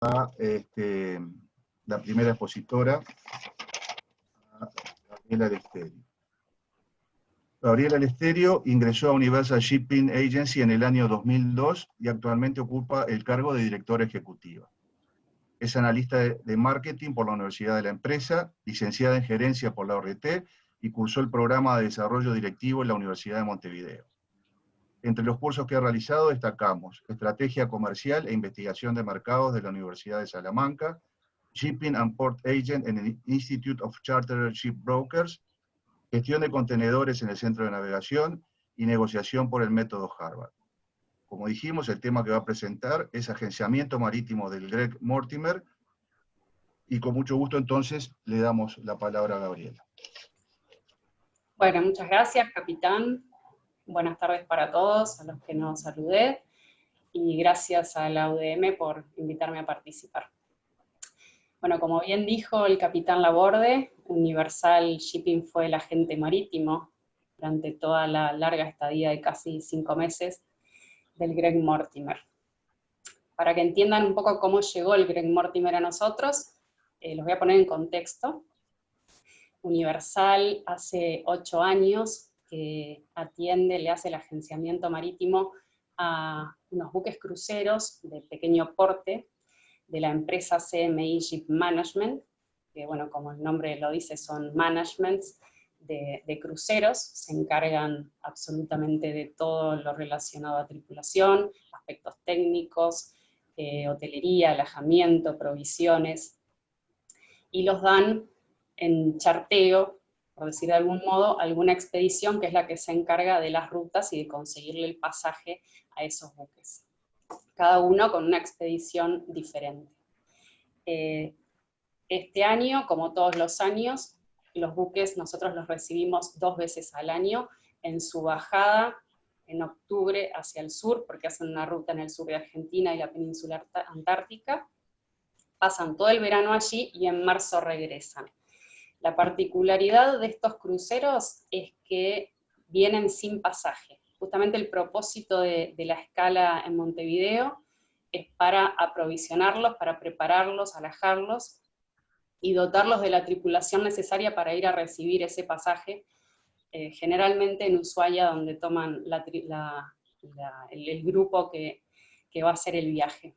a la primera expositora, a Gabriela Lesterio. Gabriela Lesterio ingresó a Universal Shipping Agency en el año 2002 y actualmente ocupa el cargo de directora ejecutiva. Es analista de marketing por la Universidad de la Empresa, licenciada en gerencia por la ORT y cursó el programa de desarrollo directivo en la Universidad de Montevideo. Entre los cursos que ha realizado destacamos Estrategia Comercial e Investigación de Mercados de la Universidad de Salamanca, Shipping and Port Agent en el Institute of Chartered Shipbrokers, Gestión de Contenedores en el Centro de Navegación y Negociación por el Método Harvard. Como dijimos, el tema que va a presentar es Agenciamiento Marítimo del Greg Mortimer, y con mucho gusto entonces le damos la palabra a Gabriela. Bueno, muchas gracias, capitán. Buenas tardes para todos, a los que nos saludé, y gracias a la UDM por invitarme a participar. Bueno, como bien dijo el capitán Laborde, Universal Shipping fue el agente marítimo durante toda la larga estadía de casi 5 meses del Greg Mortimer. Para que entiendan un poco cómo llegó el Greg Mortimer a nosotros, los voy a poner en contexto. Universal hace 8 años que le hace el agenciamiento marítimo a unos buques cruceros de pequeño porte de la empresa CMI Ship Management, que bueno, como el nombre lo dice, son managements de cruceros, se encargan absolutamente de todo lo relacionado a tripulación, aspectos técnicos, hotelería, alojamiento, provisiones, y los dan en charteo, por decir de algún modo, alguna expedición que es la que se encarga de las rutas y de conseguirle el pasaje a esos buques. Cada uno con una expedición diferente. Este año, como todos los años, los buques nosotros los recibimos 2 veces al año en su bajada en octubre hacia el sur, porque hacen una ruta en el sur de Argentina y la península antártica, pasan todo el verano allí y en marzo regresan. La particularidad de estos cruceros es que vienen sin pasaje. Justamente el propósito de la escala en Montevideo es para aprovisionarlos, para prepararlos, alojarlos y dotarlos de la tripulación necesaria para ir a recibir ese pasaje, generalmente en Ushuaia, donde toman el grupo que va a hacer el viaje.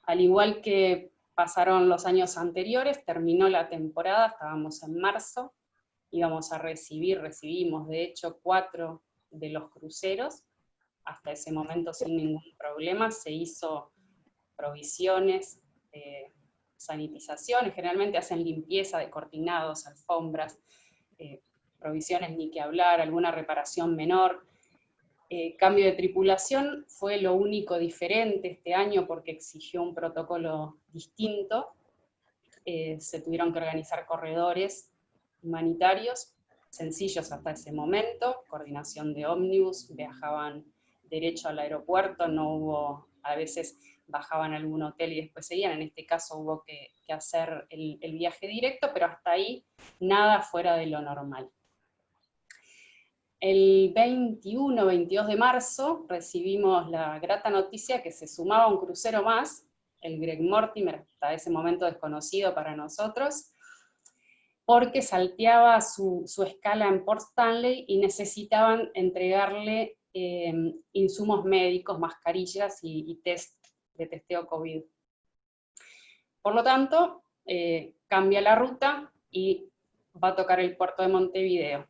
Al igual que pasaron los años anteriores, terminó la temporada, estábamos en marzo, recibimos de hecho 4 de los cruceros, hasta ese momento sin ningún problema, se hizo provisiones, sanitizaciones, generalmente hacen limpieza de cortinados, alfombras, provisiones ni que hablar, alguna reparación menor. Cambio de tripulación fue lo único diferente este año porque exigió un protocolo distinto. Se tuvieron que organizar corredores humanitarios, sencillos hasta ese momento, coordinación de ómnibus, viajaban derecho al aeropuerto, no hubo, a veces bajaban a algún hotel y después seguían, en este caso hubo que hacer el viaje directo, pero hasta ahí nada fuera de lo normal. El 21-22 de marzo recibimos la grata noticia que se sumaba un crucero más, el Greg Mortimer, hasta ese momento desconocido para nosotros, porque salteaba su escala en Port Stanley y necesitaban entregarle insumos médicos, mascarillas y test de testeo COVID. Por lo tanto, cambia la ruta y va a tocar el puerto de Montevideo.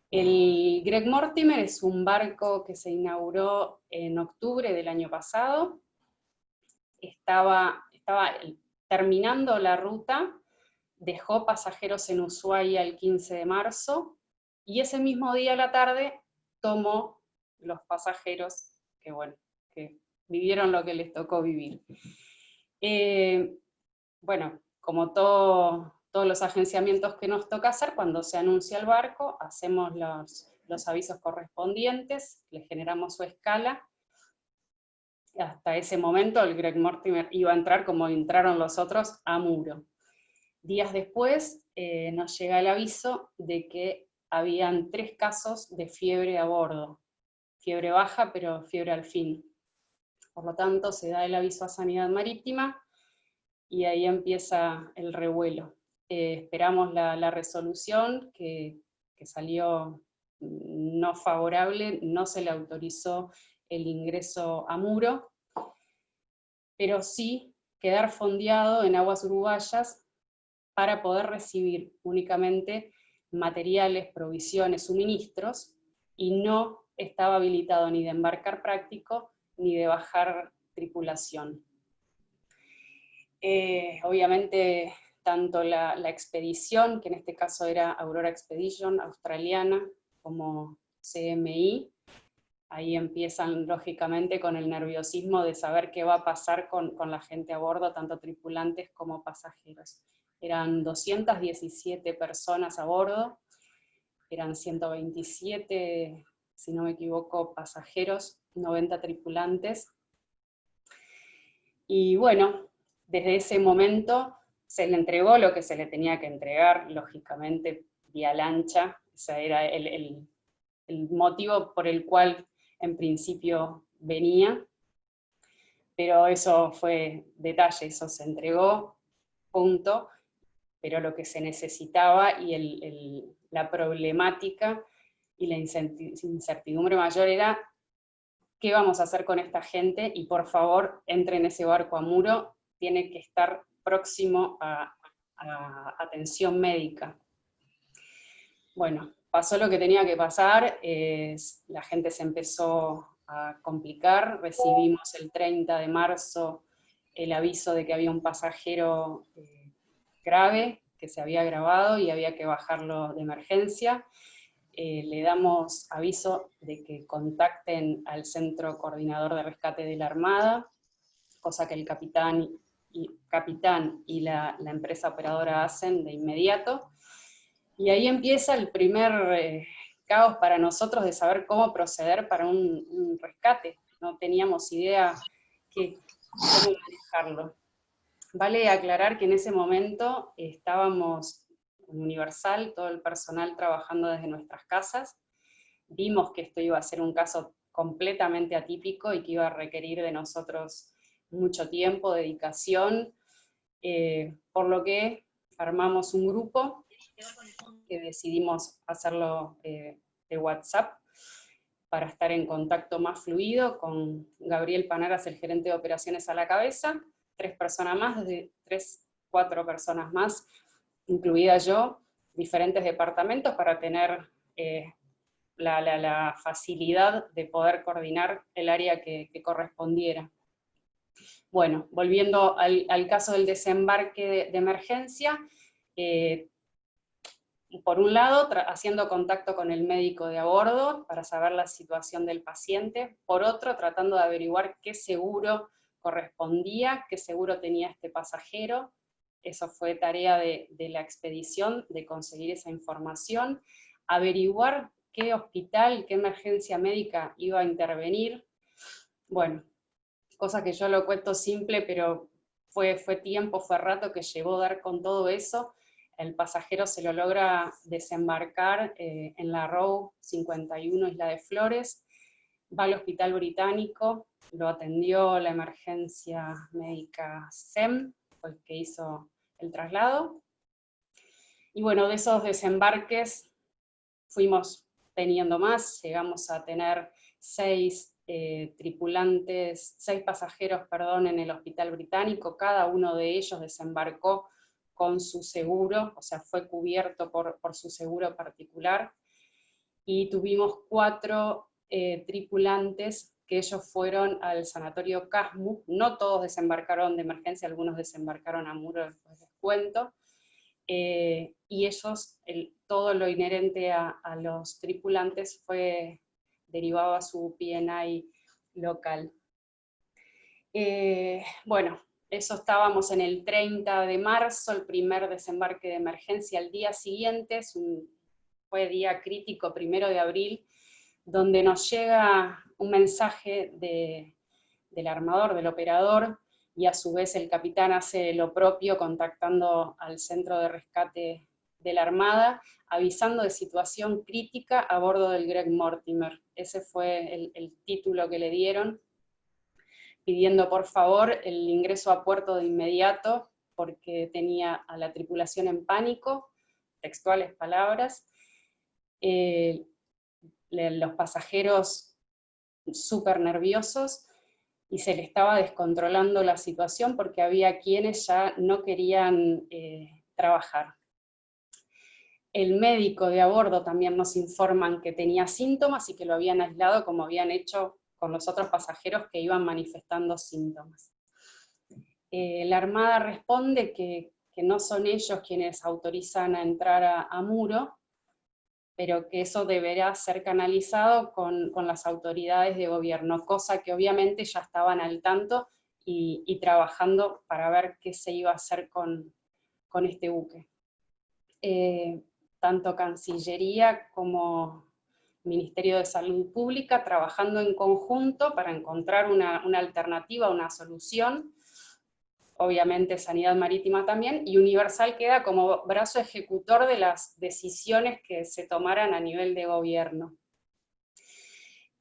El Greg Mortimer es un barco que se inauguró en octubre del año pasado. Estaba terminando la ruta, dejó pasajeros en Ushuaia el 15 de marzo, y ese mismo día a la tarde tomó los pasajeros que vivieron lo que les tocó vivir. Bueno, como todos los agenciamientos que nos toca hacer, cuando se anuncia el barco, hacemos los avisos correspondientes, le generamos su escala. Hasta ese momento el Greg Mortimer iba a entrar como entraron los otros, a muro. Días después nos llega el aviso de que habían 3 casos de fiebre a bordo. Fiebre baja, pero fiebre al fin. Por lo tanto, se da el aviso a Sanidad Marítima, y ahí empieza el revuelo. Esperamos la resolución que salió no favorable, no se le autorizó el ingreso a Muro, pero sí quedar fondeado en aguas uruguayas para poder recibir únicamente materiales, provisiones, suministros, y no estaba habilitado ni de embarcar práctico ni de bajar tripulación. Obviamente, tanto la expedición, que en este caso era Aurora Expedition, australiana, como CMI, ahí empiezan lógicamente con el nerviosismo de saber qué va a pasar con la gente a bordo, tanto tripulantes como pasajeros. Eran 217 personas a bordo, eran 127, si no me equivoco, pasajeros, 90 tripulantes. Y bueno, desde ese momento se le entregó lo que se le tenía que entregar, lógicamente vía lancha. Ese era el motivo por el cual en principio venía, pero eso fue detalle, eso se entregó, punto, pero lo que se necesitaba y la problemática y la incertidumbre mayor era qué vamos a hacer con esta gente, y por favor entre en ese barco a Muro, tiene que estar próximo a atención médica. Bueno, pasó lo que tenía que pasar, la gente se empezó a complicar, recibimos el 30 de marzo el aviso de que había un pasajero grave, que se había agravado y había que bajarlo de emergencia. Le damos aviso de que contacten al Centro Coordinador de Rescate de la Armada, cosa que el capitán y la empresa operadora hacen de inmediato. Y ahí empieza el primer caos para nosotros de saber cómo proceder para un rescate. No teníamos idea cómo manejarlo. Vale aclarar que en ese momento estábamos en Universal, todo el personal trabajando desde nuestras casas. Vimos que esto iba a ser un caso completamente atípico y que iba a requerir de nosotros mucho tiempo, dedicación, por lo que armamos un grupo que decidimos hacerlo de WhatsApp para estar en contacto más fluido, con Gabriel Panaras, el gerente de operaciones, a la cabeza, 4 personas más, incluida yo, diferentes departamentos, para tener la facilidad de poder coordinar el área que correspondiera. Bueno, volviendo al caso del desembarque de emergencia, por un lado, haciendo contacto con el médico de a bordo para saber la situación del paciente, por otro, tratando de averiguar qué seguro correspondía, qué seguro tenía este pasajero. Eso fue tarea de la expedición, de conseguir esa información, averiguar qué hospital, qué emergencia médica iba a intervenir. Bueno, cosa que yo lo cuento simple, pero fue tiempo, fue rato que llevó dar con todo eso. El pasajero se lo logra desembarcar en la Row 51, Isla de Flores, va al Hospital Británico, lo atendió la emergencia médica SEM, fue el que hizo el traslado. Y bueno, de esos desembarques fuimos teniendo más, llegamos a tener 6 pasajeros, en el Hospital Británico. Cada uno de ellos desembarcó con su seguro, o sea, fue cubierto por su seguro particular, y tuvimos 4 tripulantes que ellos fueron al sanatorio Casmu. No todos desembarcaron de emergencia, algunos desembarcaron a Muro, después les cuento, y ellos, todo lo inherente a los tripulantes fue derivado a su PNI local. Bueno, eso estábamos en el 30 de marzo, el primer desembarque de emergencia. Al día siguiente, fue día crítico, 1 de abril, donde nos llega un mensaje del armador, del operador, y a su vez el capitán hace lo propio contactando al centro de rescate de la Armada, avisando de situación crítica a bordo del Greg Mortimer. Ese fue el título que le dieron, pidiendo por favor el ingreso a puerto de inmediato, porque tenía a la tripulación en pánico, textuales palabras, los pasajeros súper nerviosos, y se le estaba descontrolando la situación porque había quienes ya no querían trabajar. El médico de a bordo también nos informan que tenía síntomas y que lo habían aislado como habían hecho con los otros pasajeros que iban manifestando síntomas. La Armada responde que no son ellos quienes autorizan a entrar a Muro, pero que eso deberá ser canalizado con las autoridades de gobierno, cosa que obviamente ya estaban al tanto y trabajando para ver qué se iba a hacer con este buque. Tanto Cancillería como Ministerio de Salud Pública trabajando en conjunto para encontrar una alternativa, una solución, obviamente Sanidad Marítima también, y Universal queda como brazo ejecutor de las decisiones que se tomaran a nivel de gobierno.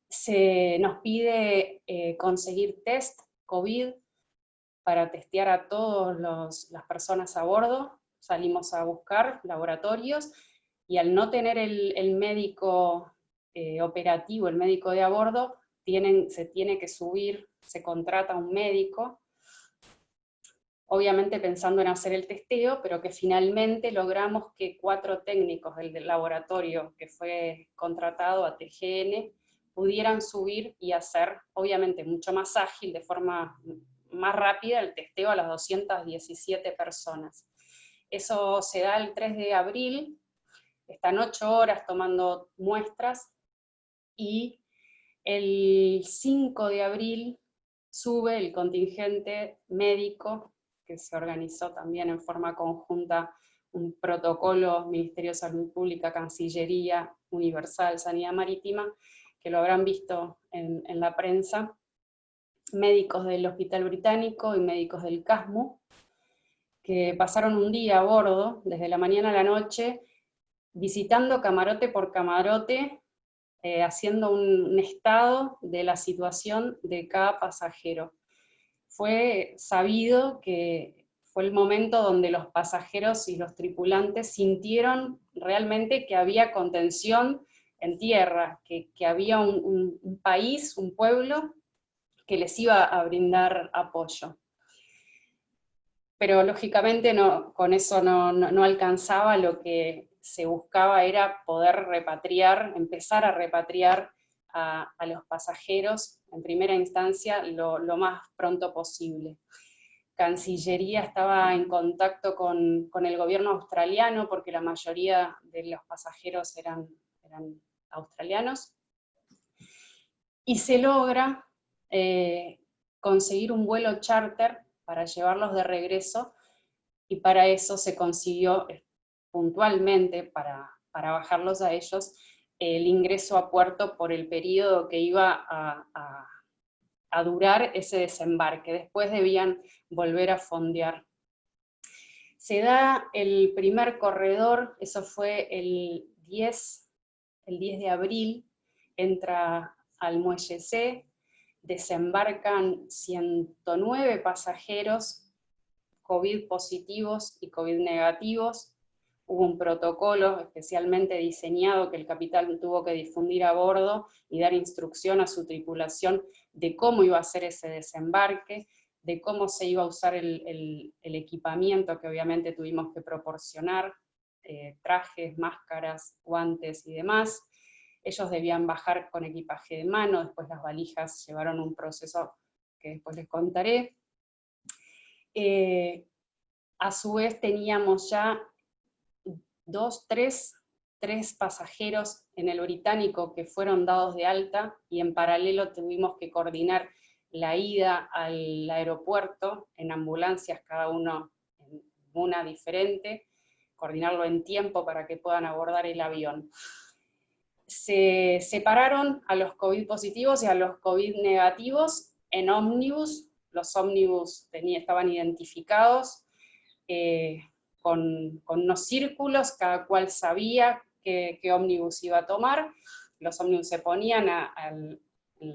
Se nos pide conseguir test COVID para testear a todas las personas a bordo. Salimos a buscar laboratorios, y al no tener el médico operativo, el médico de a bordo, se tiene que subir, se contrata un médico, obviamente pensando en hacer el testeo, pero que finalmente logramos que 4 técnicos del laboratorio que fue contratado a TGN pudieran subir y hacer, obviamente mucho más ágil, de forma más rápida, el testeo a las 217 personas. Eso se da el 3 de abril, están 8 horas tomando muestras, y el 5 de abril sube el contingente médico, que se organizó también en forma conjunta, un protocolo, Ministerio de Salud Pública, Cancillería, Universal, Sanidad Marítima, que lo habrán visto en la prensa, médicos del Hospital Británico y médicos del CASMU, que pasaron un día a bordo, desde la mañana a la noche, visitando camarote por camarote, haciendo un estado de la situación de cada pasajero. Fue sabido que fue el momento donde los pasajeros y los tripulantes sintieron realmente que había contención en tierra, que había un país, un pueblo, que les iba a brindar apoyo. Pero lógicamente con eso no alcanzaba. Lo que se buscaba era poder repatriar, empezar a repatriar a los pasajeros, en primera instancia, lo más pronto posible. Cancillería estaba en contacto con el gobierno australiano, porque la mayoría de los pasajeros eran australianos, y se logra conseguir un vuelo charter para llevarlos de regreso, y para eso se consiguió puntualmente, para bajarlos a ellos, el ingreso a puerto por el periodo que iba a durar ese desembarque. Después debían volver a fondear. Se da el primer corredor, eso fue el 10 de abril, entra al muelle C, desembarcan 109 pasajeros, COVID positivos y COVID negativos. Hubo un protocolo especialmente diseñado que el capitán tuvo que difundir a bordo y dar instrucción a su tripulación de cómo iba a ser ese desembarque, de cómo se iba a usar el equipamiento que obviamente tuvimos que proporcionar, trajes, máscaras, guantes y demás. Ellos debían bajar con equipaje de mano, después las valijas llevaron un proceso que después les contaré. A su vez teníamos ya tres pasajeros en el Británico que fueron dados de alta, y en paralelo tuvimos que coordinar la ida al aeropuerto en ambulancias, cada uno en una diferente, coordinarlo en tiempo para que puedan abordar el avión. Se separaron a los COVID positivos y a los COVID negativos en ómnibus. Los ómnibus estaban identificados con unos círculos, cada cual sabía qué ómnibus iba a tomar. Los ómnibus se ponían en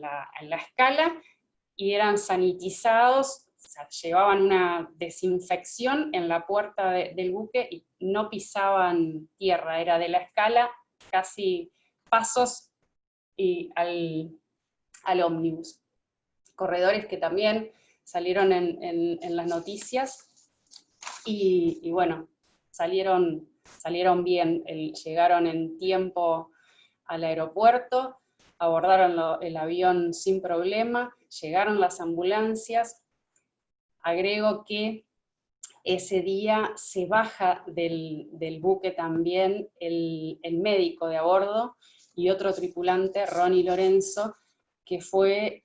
la escala, y eran sanitizados, o sea, llevaban una desinfección en la puerta del buque y no pisaban tierra, era de la escala casi pasos y al ómnibus. Corredores que también salieron en las noticias, y bueno, salieron bien, llegaron en tiempo al aeropuerto, abordaron el avión sin problema, llegaron las ambulancias. Agrego que ese día se baja del buque también el médico de a bordo y otro tripulante, Ronnie Lorenzo, que fue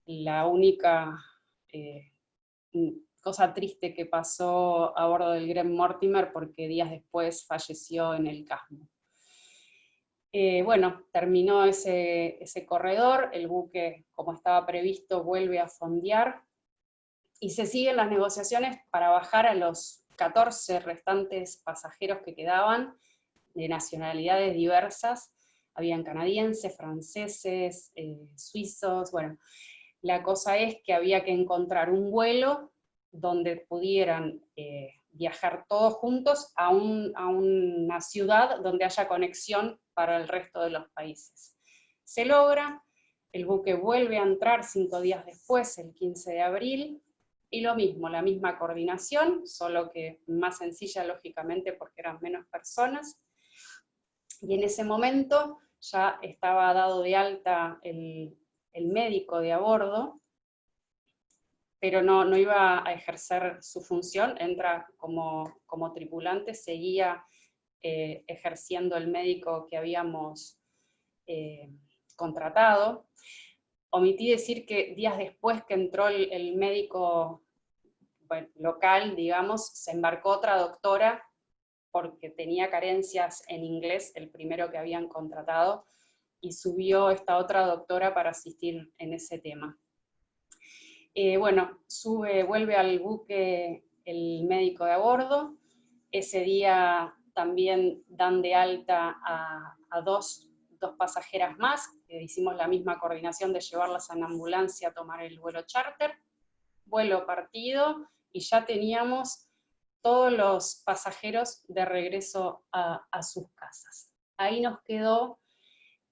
la única cosa triste que pasó a bordo del Greg Mortimer, porque días después falleció en el Casmo. Bueno, terminó ese corredor, el buque, como estaba previsto, vuelve a fondear, y se siguen las negociaciones para bajar a los 14 restantes pasajeros que quedaban, de nacionalidades diversas. Habían canadienses, franceses, suizos. Bueno, la cosa es que había que encontrar un vuelo donde pudieran viajar todos juntos a una ciudad donde haya conexión para el resto de los países. Se logra, el buque vuelve a entrar 5 días después, el 15 de abril, y lo mismo, la misma coordinación, solo que más sencilla lógicamente porque eran menos personas, y en ese momento ya estaba dado de alta el médico de a bordo, pero no iba a ejercer su función, entra como tripulante, seguía ejerciendo el médico que habíamos contratado. Omití decir que días después que entró el médico local, digamos, se embarcó otra doctora porque tenía carencias en inglés, el primero que habían contratado, y subió esta otra doctora para asistir en ese tema. Bueno, vuelve al buque el médico de a bordo. Ese día también dan de alta a dos pasajeras más, que hicimos la misma coordinación de llevarlas en ambulancia a tomar el vuelo charter, vuelo partido, y ya teníamos todos los pasajeros de regreso a sus casas. Ahí nos quedó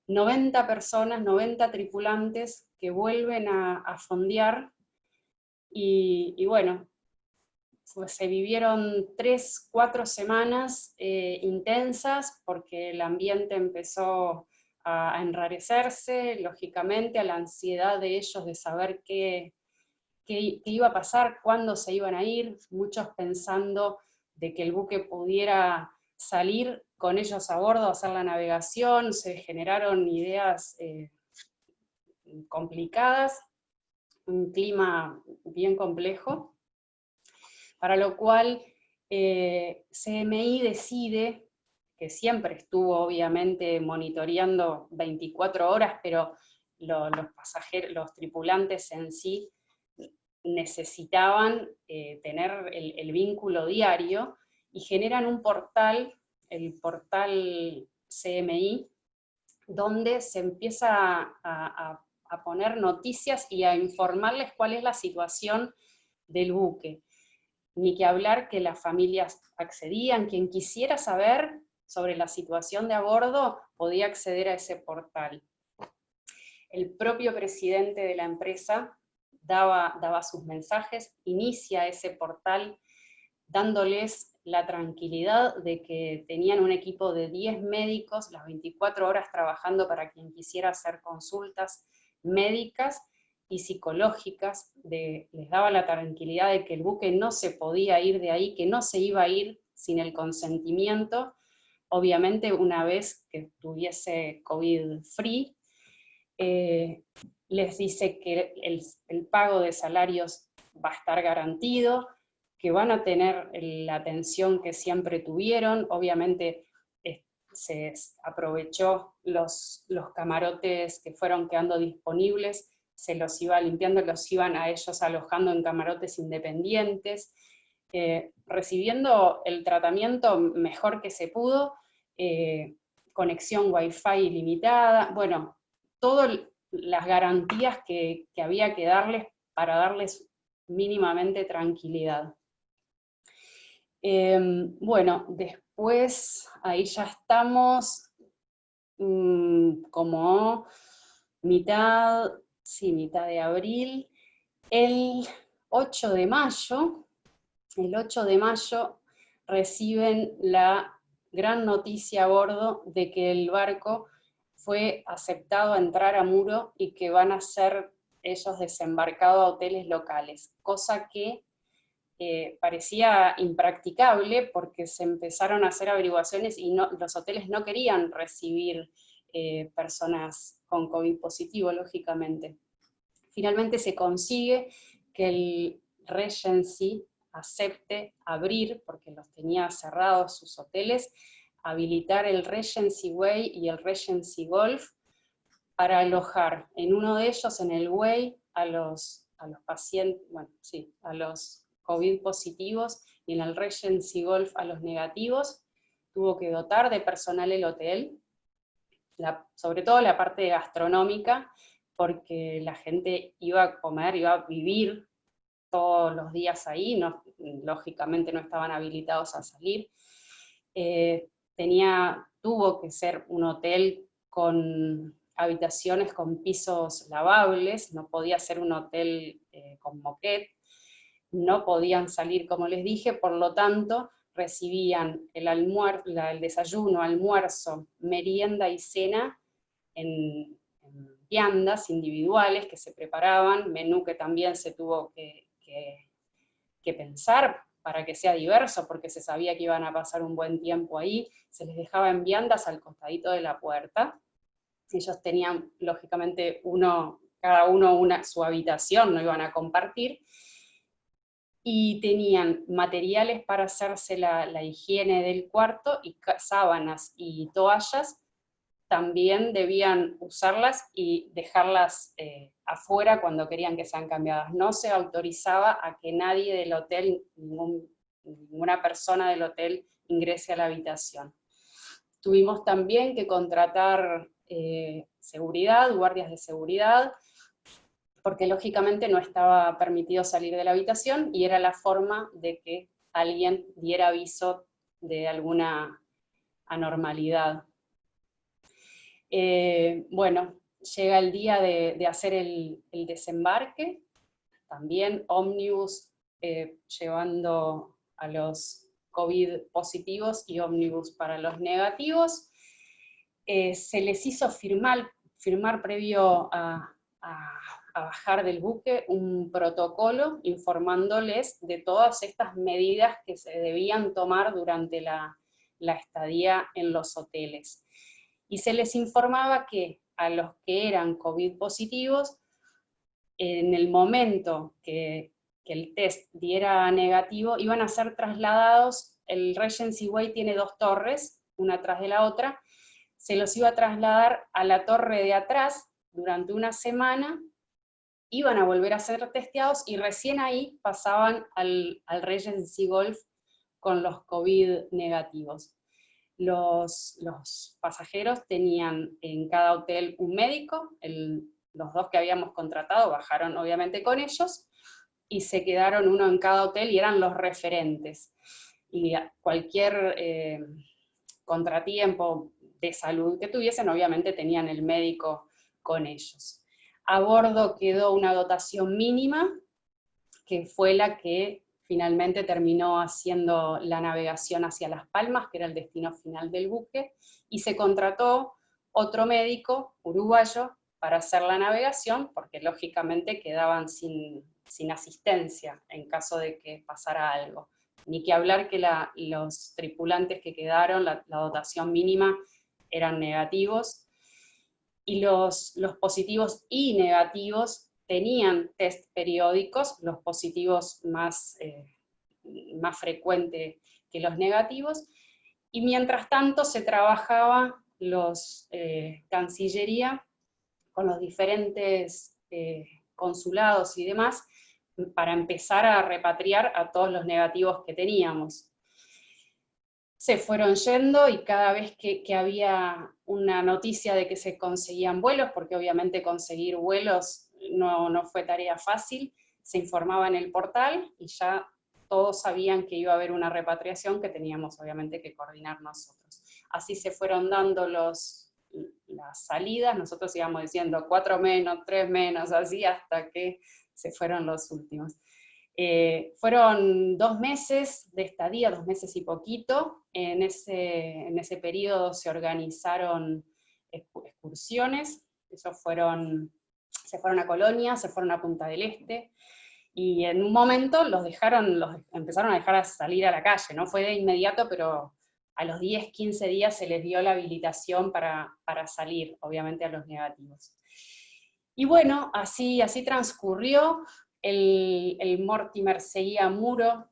90 personas, 90 tripulantes que vuelven a fondear, y bueno, pues se vivieron 3, 4 semanas intensas, porque el ambiente empezó a enrarecerse, lógicamente, a la ansiedad de ellos de saber qué iba a pasar, cuándo se iban a ir, muchos pensando de que el buque pudiera salir con ellos a bordo a hacer la navegación. Se generaron ideas complicadas, un clima bien complejo, para lo cual CMI decide, que siempre estuvo obviamente monitoreando 24 horas, pero los pasajeros, los tripulantes en sí necesitaban tener el vínculo diario, y generan un portal, el portal CMI, donde se empieza a poner noticias y a informarles cuál es la situación del buque. Ni que hablar que las familias accedían, quien quisiera saber sobre la situación de a bordo podía acceder a ese portal. El propio presidente de la empresa daba sus mensajes, inicia ese portal dándoles la tranquilidad de que tenían un equipo de 10 médicos las 24 horas trabajando para quien quisiera hacer consultas médicas y psicológicas. Les daba la tranquilidad de que el buque no se podía ir de ahí, que no se iba a ir sin el consentimiento, obviamente una vez que estuviese COVID-free. Les dice que el pago de salarios va a estar garantido, que van a tener la atención que siempre tuvieron. Obviamente se aprovechó los camarotes que fueron quedando disponibles, se los iba limpiando, los iban a ellos alojando en camarotes independientes, recibiendo el tratamiento mejor que se pudo, conexión Wi-Fi ilimitada, bueno, todo las garantías que había que darles para darles mínimamente tranquilidad. Bueno, después, ahí ya estamos, como mitad de abril, el 8 de mayo reciben la gran noticia a bordo de que el barco fue aceptado a entrar a Muro y que van a ser ellos desembarcados a hoteles locales, cosa que parecía impracticable porque se empezaron a hacer averiguaciones y los hoteles no querían recibir personas con COVID positivo, lógicamente. Finalmente se consigue que el Regency acepte abrir, porque los tenía cerrados sus hoteles, habilitar el Regency Way y el Regency Golf para alojar en uno de ellos, en el Way, a los pacientes, bueno, sí, a los COVID positivos, y en el Regency Golf a los negativos. Tuvo que dotar de personal el hotel, sobre todo la parte gastronómica, porque la gente iba a comer, iba a vivir todos los días ahí, lógicamente no estaban habilitados a salir. Tuvo que ser un hotel con habitaciones con pisos lavables, no podía ser un hotel con moquette, no podían salir, como les dije, por lo tanto recibían el desayuno, almuerzo, merienda y cena en viandas individuales que se preparaban, menú que también se tuvo que pensar para que sea diverso, porque se sabía que iban a pasar un buen tiempo ahí, se les dejaba en viandas al costadito de la puerta. Ellos tenían, lógicamente, cada uno su habitación, no iban a compartir, y tenían materiales para hacerse la higiene del cuarto, y sábanas y toallas, también debían usarlas y dejarlas afuera cuando querían que sean cambiadas. No se autorizaba a que nadie del hotel, ninguna persona del hotel ingrese a la habitación. Tuvimos también que contratar seguridad, guardias de seguridad, porque lógicamente no estaba permitido salir de la habitación y era la forma de que alguien diera aviso de alguna anormalidad. Bueno, llega el día de hacer el desembarque, también ómnibus llevando a los COVID positivos y ómnibus para los negativos. Se les hizo firmar previo a bajar del buque un protocolo informándoles de todas estas medidas que se debían tomar durante la estadía en los hoteles. Y se les informaba que a los que eran COVID positivos, en el momento que el test diera negativo, iban a ser trasladados. El Regency Way tiene 2 torres, una atrás de la otra, se los iba a trasladar a la torre de atrás durante una semana, iban a volver a ser testeados y recién ahí pasaban al Regency Golf con los COVID negativos. Los pasajeros tenían en cada hotel un médico, los 2 que habíamos contratado bajaron obviamente con ellos, y se quedaron uno en cada hotel y eran los referentes. Y cualquier contratiempo de salud que tuviesen, obviamente tenían el médico con ellos. A bordo quedó una dotación mínima, que fue la que finalmente terminó haciendo la navegación hacia Las Palmas, que era el destino final del buque, y se contrató otro médico uruguayo para hacer la navegación, porque lógicamente quedaban sin asistencia en caso de que pasara algo. Ni que hablar que los tripulantes que quedaron, la dotación mínima, eran negativos, y los positivos y negativos tenían test periódicos, los positivos más frecuentes que los negativos, y mientras tanto se trabajaba Cancillería con los diferentes consulados y demás, para empezar a repatriar a todos los negativos que teníamos. se fueron yendo, y cada vez que había una noticia de que se conseguían vuelos, porque obviamente conseguir vuelos no fue tarea fácil, se informaba en el portal y ya todos sabían que iba a haber una repatriación que teníamos obviamente que coordinar nosotros. Así se fueron dando las salidas, nosotros íbamos diciendo 4 menos, 3 menos, así hasta que se fueron los últimos. Fueron 2 meses de estadía, 2 meses y poquito. En ese periodo se organizaron excursiones, se fueron a Colonia, se fueron a Punta del Este, y en un momento los empezaron a dejar a salir a la calle. No fue de inmediato, pero a los 10, 15 días se les dio la habilitación para salir, obviamente a los negativos. Y bueno, así transcurrió. El Mortimer seguía Muro,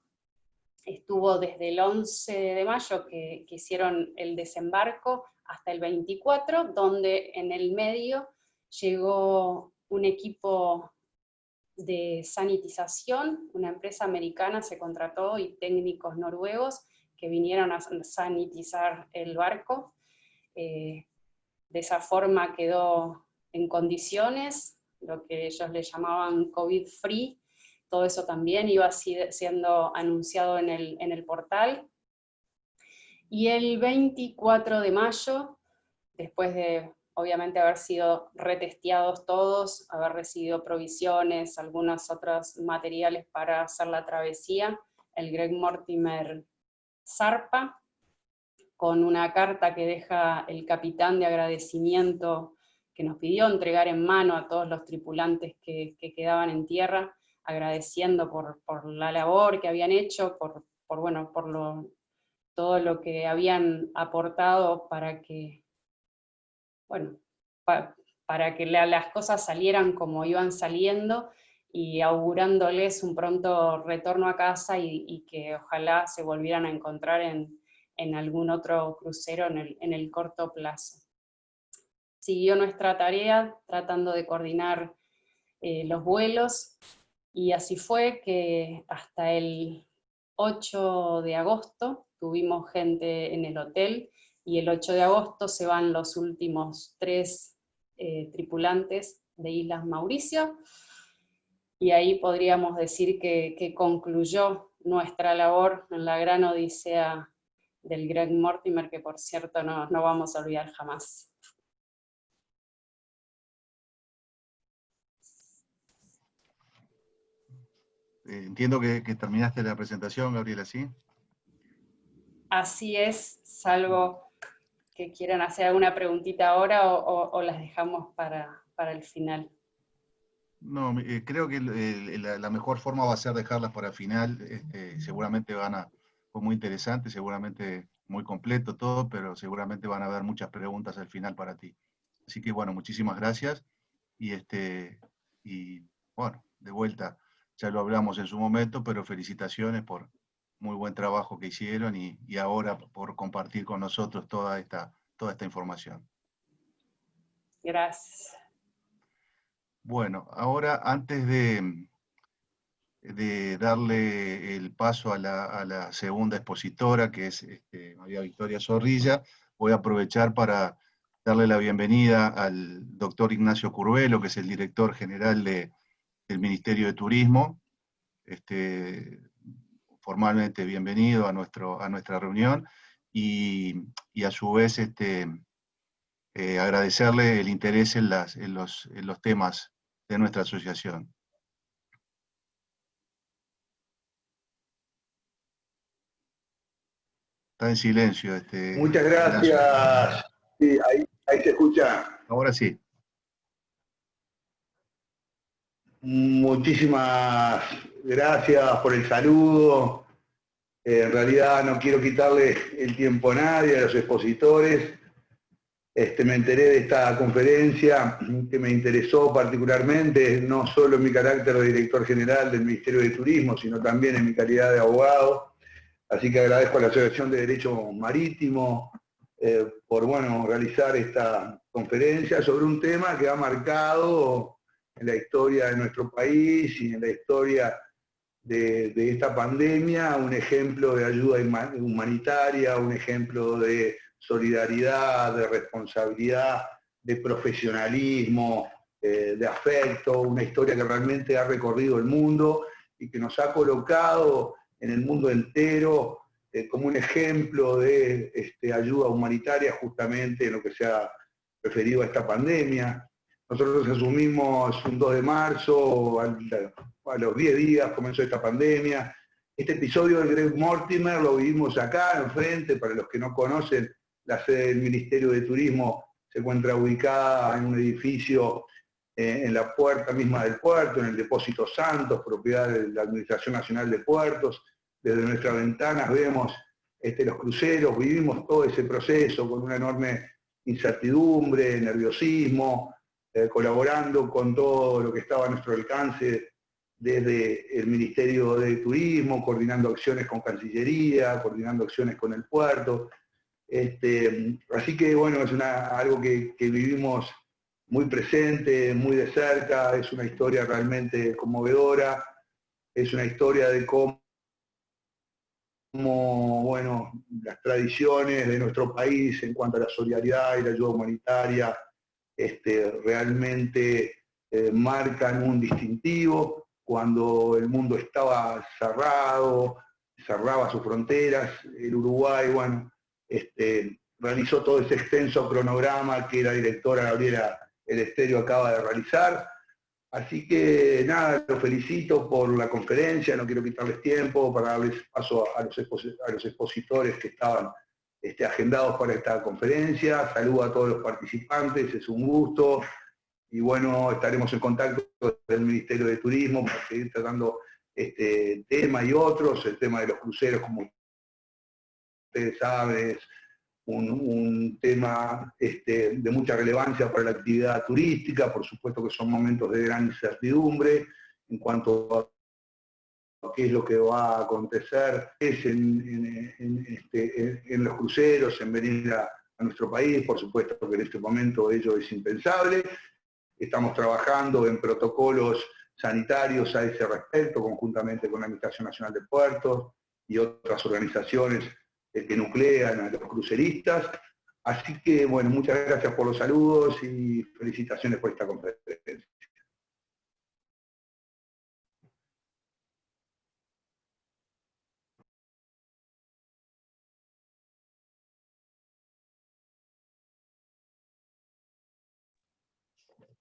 estuvo desde el 11 de mayo que hicieron el desembarco hasta el 24, donde en el medio llegó un equipo de sanitización, una empresa americana se contrató, y técnicos noruegos que vinieron a sanitizar el barco. De esa forma quedó en condiciones, lo que ellos le llamaban COVID-free. Todo eso también iba siendo anunciado en el portal. Y el 24 de mayo, después de obviamente haber sido retesteados todos, haber recibido provisiones, algunos otros materiales para hacer la travesía, el Greg Mortimer zarpa, con una carta que deja el capitán de agradecimiento, que nos pidió entregar en mano a todos los tripulantes que quedaban en tierra, agradeciendo por la labor que habían hecho, por todo lo que habían aportado para que, bueno, para que las cosas salieran como iban saliendo, y augurándoles un pronto retorno a casa, y que ojalá se volvieran a encontrar en algún otro crucero en el corto plazo. Siguió nuestra tarea tratando de coordinar los vuelos, y así fue que hasta el 8 de agosto tuvimos gente en el hotel, y el 8 de agosto se van los últimos 3 tripulantes de Islas Mauricio, y ahí podríamos decir que concluyó nuestra labor en la gran odisea del Greg Mortimer, que por cierto no vamos a olvidar jamás. Entiendo que terminaste la presentación, Gabriela, ¿sí? Así es, salvo que quieran hacer alguna preguntita ahora, o las dejamos para el final. No, creo que la mejor forma va a ser dejarlas para el final. Seguramente fue muy interesante, seguramente muy completo todo, pero seguramente van a haber muchas preguntas al final para ti. Así que bueno, muchísimas gracias. Y bueno, de vuelta, ya lo hablamos en su momento, pero felicitaciones por muy buen trabajo que hicieron, y ahora por compartir con nosotros toda esta información. Gracias. Bueno, ahora antes de darle el paso a la segunda expositora, que es María Victoria Zorrilla, voy a aprovechar para darle la bienvenida al doctor Ignacio Curvelo, que es el director general del Ministerio de Turismo. Formalmente bienvenido a nuestra reunión, y a su vez agradecerle el interés en los temas de nuestra asociación. Está en silencio. Muchas gracias. Sí, ahí se escucha. Ahora sí. Muchísimas gracias por el saludo. En realidad no quiero quitarle el tiempo a nadie, a los expositores. Me enteré de esta conferencia que me interesó particularmente, no solo en mi carácter de director general del Ministerio de Turismo, sino también en mi calidad de abogado. Así que agradezco a la Asociación de Derecho Marítimo por realizar esta conferencia sobre un tema que ha marcado en la historia de nuestro país y en la historia de esta pandemia, un ejemplo de ayuda humanitaria, un ejemplo de solidaridad, de responsabilidad, de profesionalismo, de afecto, una historia que realmente ha recorrido el mundo y que nos ha colocado en el mundo entero como un ejemplo de ayuda humanitaria justamente en lo que se ha referido a esta pandemia. Nosotros asumimos un 2 de marzo, a los 10 días comenzó esta pandemia. Este episodio de Greg Mortimer lo vivimos acá, enfrente. Para los que no conocen, la sede del Ministerio de Turismo se encuentra ubicada en un edificio en la puerta misma del puerto, en el Depósito Santos, propiedad de la Administración Nacional de Puertos. Desde nuestras ventanas vemos los cruceros, vivimos todo ese proceso con una enorme incertidumbre, nerviosismo, colaborando con todo lo que estaba a nuestro alcance desde el Ministerio de Turismo, coordinando acciones con Cancillería, coordinando acciones con el puerto. Así que bueno, es algo que vivimos muy presente, muy de cerca, es una historia realmente conmovedora, es una historia de cómo bueno, las tradiciones de nuestro país en cuanto a la solidaridad y la ayuda humanitaria realmente marcan un distintivo. Cuando el mundo estaba cerrado, cerraba sus fronteras, el Uruguay, bueno, realizó todo ese extenso cronograma que la directora Gabriela Eleftherio acaba de realizar. Así que nada, los felicito por la conferencia, no quiero quitarles tiempo para darles paso a los expositores que estaban agendados para esta conferencia. Saludo a todos los participantes, es un gusto. Y bueno, estaremos en contacto con el Ministerio de Turismo para seguir tratando este tema y otros. El tema de los cruceros, como ustedes saben, es un tema de mucha relevancia para la actividad turística. Por supuesto que son momentos de gran incertidumbre en cuanto a qué es lo que va a acontecer en los cruceros, en venir a nuestro país. Por supuesto que en este momento ello es impensable. Estamos trabajando en protocolos sanitarios a ese respecto, conjuntamente con la Administración Nacional de Puertos y otras organizaciones que nuclean a los cruceristas. Así que, bueno, muchas gracias por los saludos y felicitaciones por esta conferencia.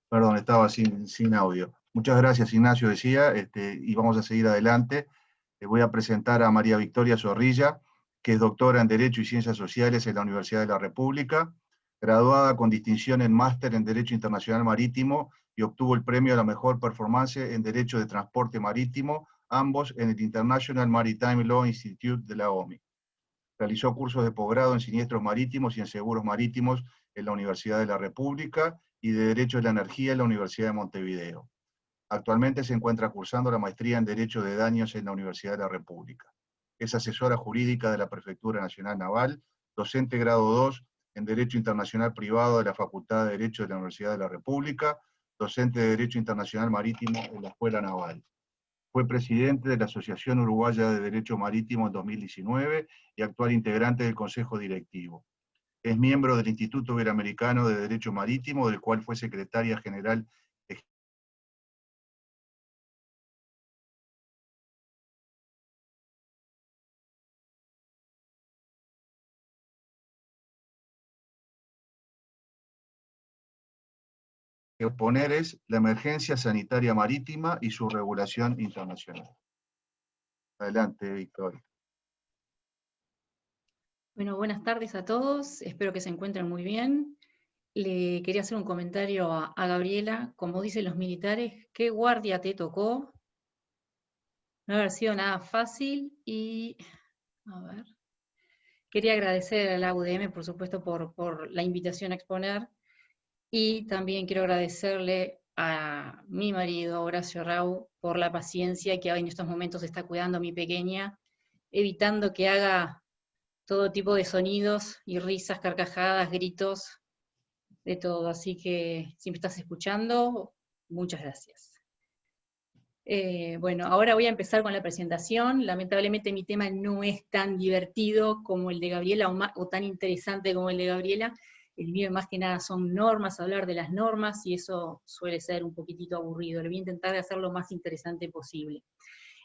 Perdón, estaba sin audio. Muchas gracias, Ignacio, decía, y vamos a seguir adelante. Voy a presentar a María Victoria Zorrilla, que es doctora en Derecho y Ciencias Sociales en la Universidad de la República, graduada con distinción en Máster en Derecho Internacional Marítimo y obtuvo el premio a la mejor performance en Derecho de Transporte Marítimo, ambos en el International Maritime Law Institute de la OMI. Realizó cursos de posgrado en Siniestros Marítimos y en Seguros Marítimos en la Universidad de la República y de Derecho de la Energía en la Universidad de Montevideo. Actualmente se encuentra cursando la maestría en Derecho de Daños en la Universidad de la República. Es asesora jurídica de la Prefectura Nacional Naval, docente grado 2 en Derecho Internacional Privado de la Facultad de Derecho de la Universidad de la República, docente de Derecho Internacional Marítimo en la Escuela Naval. Fue presidente de la Asociación Uruguaya de Derecho Marítimo en 2019 y actual integrante del Consejo Directivo. Es miembro del Instituto Iberoamericano de Derecho Marítimo, del cual fue secretaria general que oponer es la emergencia sanitaria marítima y su regulación internacional. Adelante, Victoria. Bueno, buenas tardes a todos, espero que se encuentren muy bien. Le quería hacer un comentario a Gabriela. Como dicen los militares, ¿qué guardia te tocó? No haber sido nada fácil y, a ver, quería agradecer a la UDM, por supuesto, por la invitación a exponer, y también quiero agradecerle a mi marido, Horacio Rau, por la paciencia que en estos momentos está cuidando a mi pequeña, evitando que haga todo tipo de sonidos y risas, carcajadas, gritos, de todo. Así que si me estás escuchando, muchas gracias. Bueno, ahora voy a empezar con la presentación. Lamentablemente mi tema no es tan divertido como el de Gabriela, o tan interesante como el de Gabriela. El mío más que nada son normas, hablar de las normas, y eso suele ser un poquitito aburrido. Le voy a intentar hacer lo más interesante posible.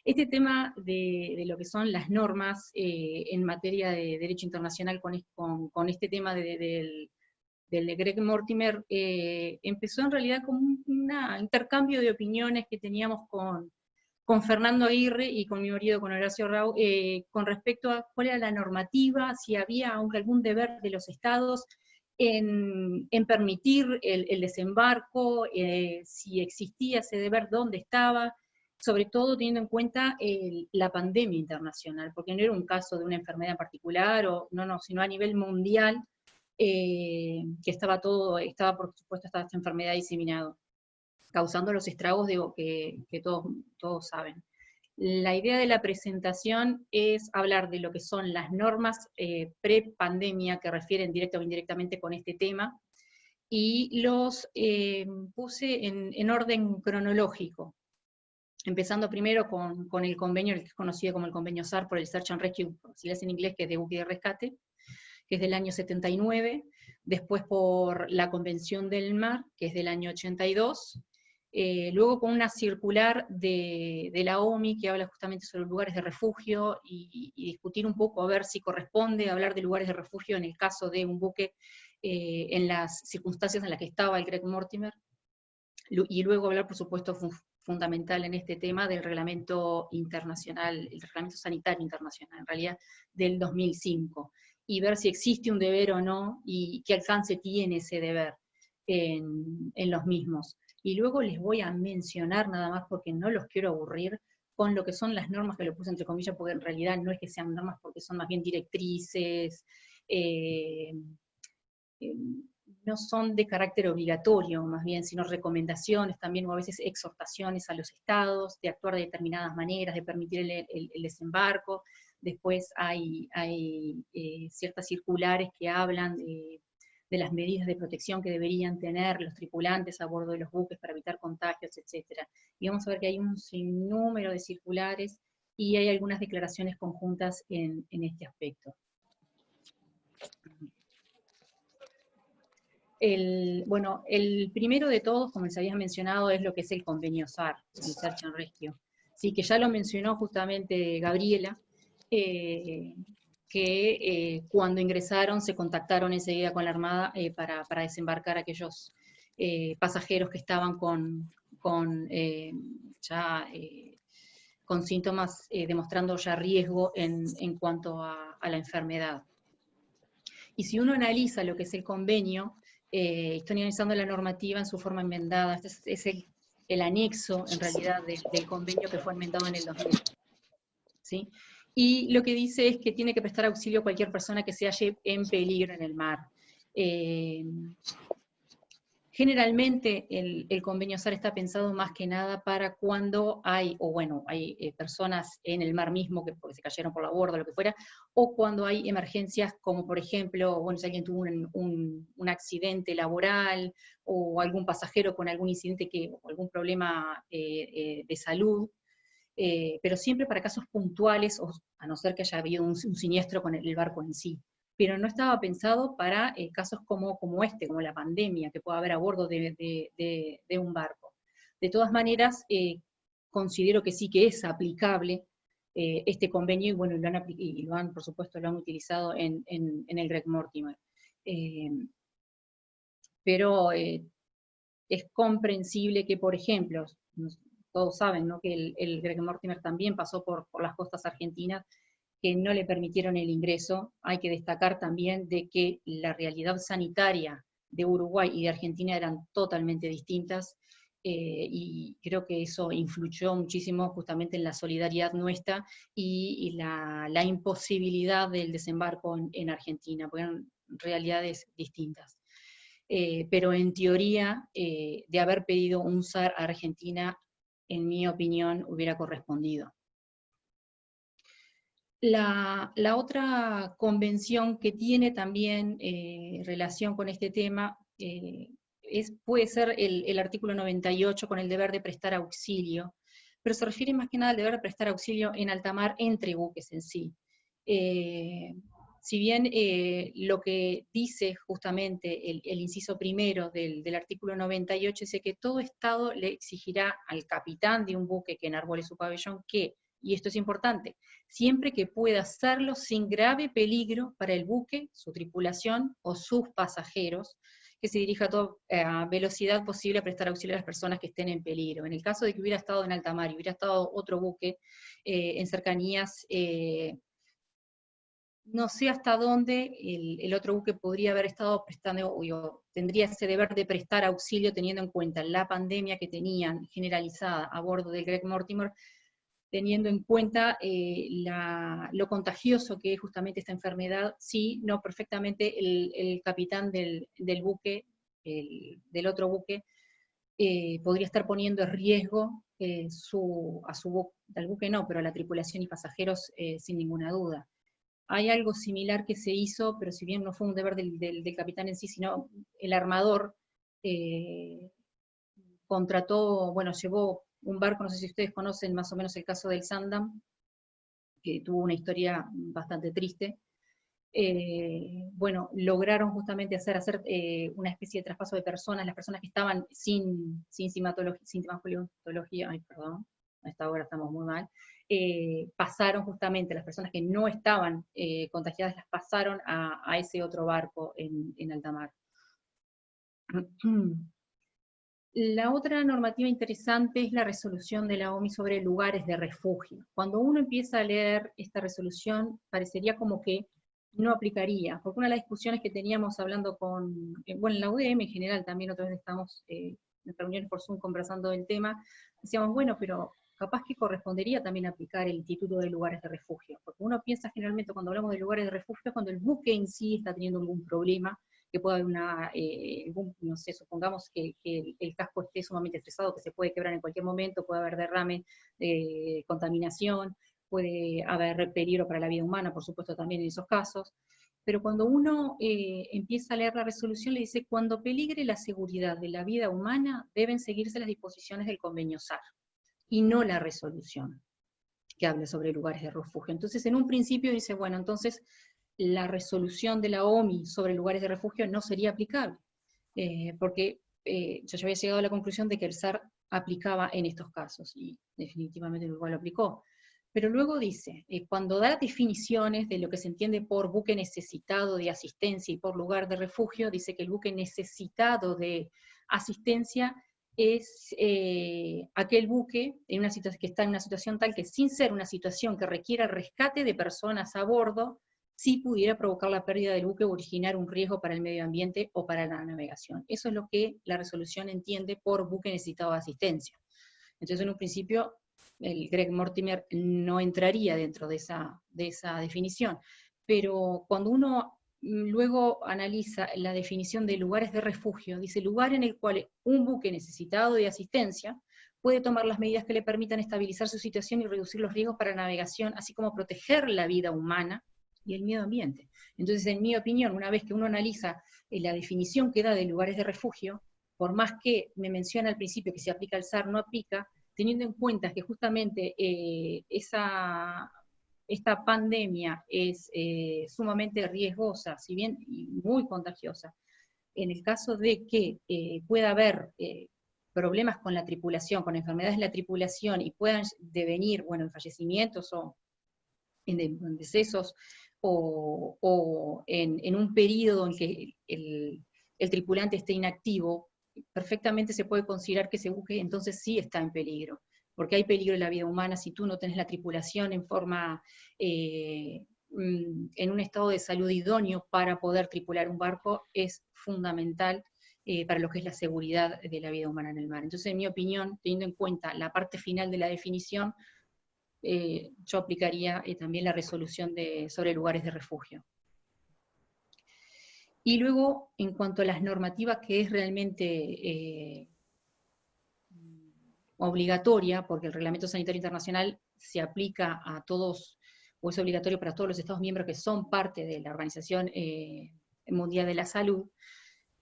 Este tema de lo que son las normas en materia de derecho internacional con este tema del de Greg Mortimer, empezó en realidad como un intercambio de opiniones que teníamos con Fernando Aguirre y con mi marido, con Horacio Rau, con respecto a cuál era la normativa, si había aunque algún deber de los estados en permitir el desembarco, si existía ese deber, dónde estaba, sobre todo teniendo en cuenta la pandemia internacional, porque no era un caso de una enfermedad en particular, sino a nivel mundial, que estaba por supuesto esta enfermedad diseminada, causando los estragos que todos saben. La idea de la presentación es hablar de lo que son las normas pre-pandemia que refieren directa o indirectamente con este tema, y los puse en orden cronológico, empezando primero con el convenio, el que es conocido como el convenio SAR, por el Search and Rescue, si es en inglés, que es de búsqueda y rescate, que es del año 79, después por la Convención del Mar, que es del año 82, luego con una circular de la OMI que habla justamente sobre los lugares de refugio, y discutir un poco a ver si corresponde hablar de lugares de refugio en el caso de un buque en las circunstancias en las que estaba el Greg Mortimer, y luego hablar, por supuesto, fundamental en este tema del reglamento internacional, el reglamento sanitario internacional, en realidad del 2005, y ver si existe un deber o no, y qué alcance tiene ese deber en los mismos. Y luego les voy a mencionar, nada más porque no los quiero aburrir, con lo que son las normas, que lo puse entre comillas, porque en realidad no es que sean normas, porque son más bien directrices, no son de carácter obligatorio, más bien, sino recomendaciones también, o a veces exhortaciones a los estados de actuar de determinadas maneras, de permitir el desembarco. Después hay ciertas circulares que hablan de las medidas de protección que deberían tener los tripulantes a bordo de los buques para evitar contagios, etc. Y vamos a ver que hay un sinnúmero de circulares y hay algunas declaraciones conjuntas en este aspecto. El primero de todos, como les había mencionado, es lo que es el convenio SAR, el Search and Rescue. Sí, que ya lo mencionó justamente Gabriela, que cuando ingresaron se contactaron enseguida con la Armada para desembarcar a aquellos pasajeros que estaban con síntomas demostrando ya riesgo en cuanto a la enfermedad. Y si uno analiza lo que es el convenio, estoy analizando la normativa en su forma enmendada, este es el anexo, en realidad, del convenio que fue enmendado en el 2000. ¿Sí? Y lo que dice es que tiene que prestar auxilio a cualquier persona que se halle en peligro en el mar. Generalmente el convenio SAR está pensado más que nada para cuando hay personas en el mar mismo porque se cayeron por la borda o lo que fuera, o cuando hay emergencias como por ejemplo, si alguien tuvo un accidente laboral, o algún pasajero con algún incidente o algún problema de salud, pero siempre para casos puntuales, o a no ser que haya habido un siniestro con el barco en sí. Pero no estaba pensado para casos como como la pandemia, que pueda haber a bordo de un barco. De todas maneras, considero que sí que es aplicable este convenio, y bueno, por supuesto, lo han utilizado en el Greg Mortimer. Pero es comprensible que, por ejemplo, todos saben, ¿no?, que el Greg Mortimer también pasó por las costas argentinas, que no le permitieron el ingreso. Hay que destacar también de que la realidad sanitaria de Uruguay y de Argentina eran totalmente distintas, y creo que eso influyó muchísimo justamente en la solidaridad nuestra y la imposibilidad del desembarco en Argentina, porque eran realidades distintas. Pero en teoría, de haber pedido un SAR a Argentina, en mi opinión, hubiera correspondido. La otra convención que tiene también relación con este tema puede ser el artículo 98, con el deber de prestar auxilio, pero se refiere más que nada al deber de prestar auxilio en alta mar entre buques en sí. Si bien lo que dice justamente el inciso primero del artículo 98 dice que todo Estado le exigirá al capitán de un buque que enarbole su pabellón que, y esto es importante, siempre que pueda hacerlo sin grave peligro para el buque, su tripulación o sus pasajeros, que se dirija a toda velocidad posible a prestar auxilio a las personas que estén en peligro. En el caso de que hubiera estado en alta mar y hubiera estado otro buque en cercanías, no sé hasta dónde el otro buque podría haber estado prestando, o tendría ese deber de prestar auxilio teniendo en cuenta la pandemia que tenían generalizada a bordo del Greg Mortimer, teniendo en cuenta lo contagioso que es justamente esta enfermedad. Sí, no, perfectamente el capitán del buque, del otro buque, podría estar poniendo en riesgo al buque no, pero a la tripulación y pasajeros sin ninguna duda. Hay algo similar que se hizo, pero si bien no fue un deber del capitán en sí, sino el armador contrató, bueno, llevó un barco, no sé si ustedes conocen más o menos el caso del Sandam, que tuvo una historia bastante triste. Bueno, lograron justamente hacer una especie de traspaso de personas, las personas que estaban sin sintomatología, ay, perdón, a esta hora estamos muy mal, pasaron justamente, las personas que no estaban contagiadas, las pasaron a ese otro barco en alta mar. La otra normativa interesante es la resolución de la OMI sobre lugares de refugio. Cuando uno empieza a leer esta resolución, parecería como que no aplicaría, porque una de las discusiones que teníamos hablando bueno, en la UDM en general también, otra vez estamos en reuniones por Zoom conversando del tema, decíamos, bueno, pero capaz que correspondería también aplicar el Instituto de Lugares de Refugio, porque uno piensa generalmente cuando hablamos de lugares de refugio cuando el buque en sí está teniendo algún problema, que pueda haber no sé, supongamos que el casco esté sumamente estresado, que se puede quebrar en cualquier momento, puede haber derrame, contaminación, puede haber peligro para la vida humana, por supuesto también en esos casos, pero cuando uno empieza a leer la resolución le dice, cuando peligre la seguridad de la vida humana, deben seguirse las disposiciones del convenio SAR, y no la resolución que habla sobre lugares de refugio. Entonces, en un principio dice, bueno, entonces la resolución de la OMI sobre lugares de refugio no sería aplicable, porque yo ya había llegado a la conclusión de que el SAR aplicaba en estos casos, y definitivamente el Uruguay lo aplicó. Pero luego dice, cuando da definiciones de lo que se entiende por buque necesitado de asistencia y por lugar de refugio, dice que el buque necesitado de asistencia es aquel buque que está en una situación tal que sin ser una situación que requiera rescate de personas a bordo, sí pudiera provocar la pérdida del buque o originar un riesgo para el medio ambiente o para la navegación. Eso es lo que la resolución entiende por buque necesitado de asistencia. Entonces, en un principio, el Greg Mortimer no entraría dentro de esa definición. Pero cuando uno luego analiza la definición de lugares de refugio, dice lugar en el cual un buque necesitado de asistencia puede tomar las medidas que le permitan estabilizar su situación y reducir los riesgos para la navegación, así como proteger la vida humana y el medio ambiente. Entonces, en mi opinión, una vez que uno analiza la definición que da de lugares de refugio, por más que me menciona al principio que se aplica el SAR, no aplica, teniendo en cuenta que justamente esta pandemia es sumamente riesgosa, si bien muy contagiosa, en el caso de que pueda haber problemas con la tripulación, con enfermedades de la tripulación, y puedan devenir, bueno, en fallecimientos o en decesos, o en un periodo en que el tripulante esté inactivo, perfectamente se puede considerar que ese buque entonces sí está en peligro, porque hay peligro en la vida humana si tú no tenés la tripulación en forma, en un estado de salud idóneo para poder tripular un barco, es fundamental para lo que es la seguridad de la vida humana en el mar. Entonces, en mi opinión, teniendo en cuenta la parte final de la definición, yo aplicaría también la resolución sobre lugares de refugio. Y luego, en cuanto a las normativas que es realmente obligatoria, porque el Reglamento Sanitario Internacional se aplica a todos, o es obligatorio para todos los Estados miembros que son parte de la Organización Mundial de la Salud,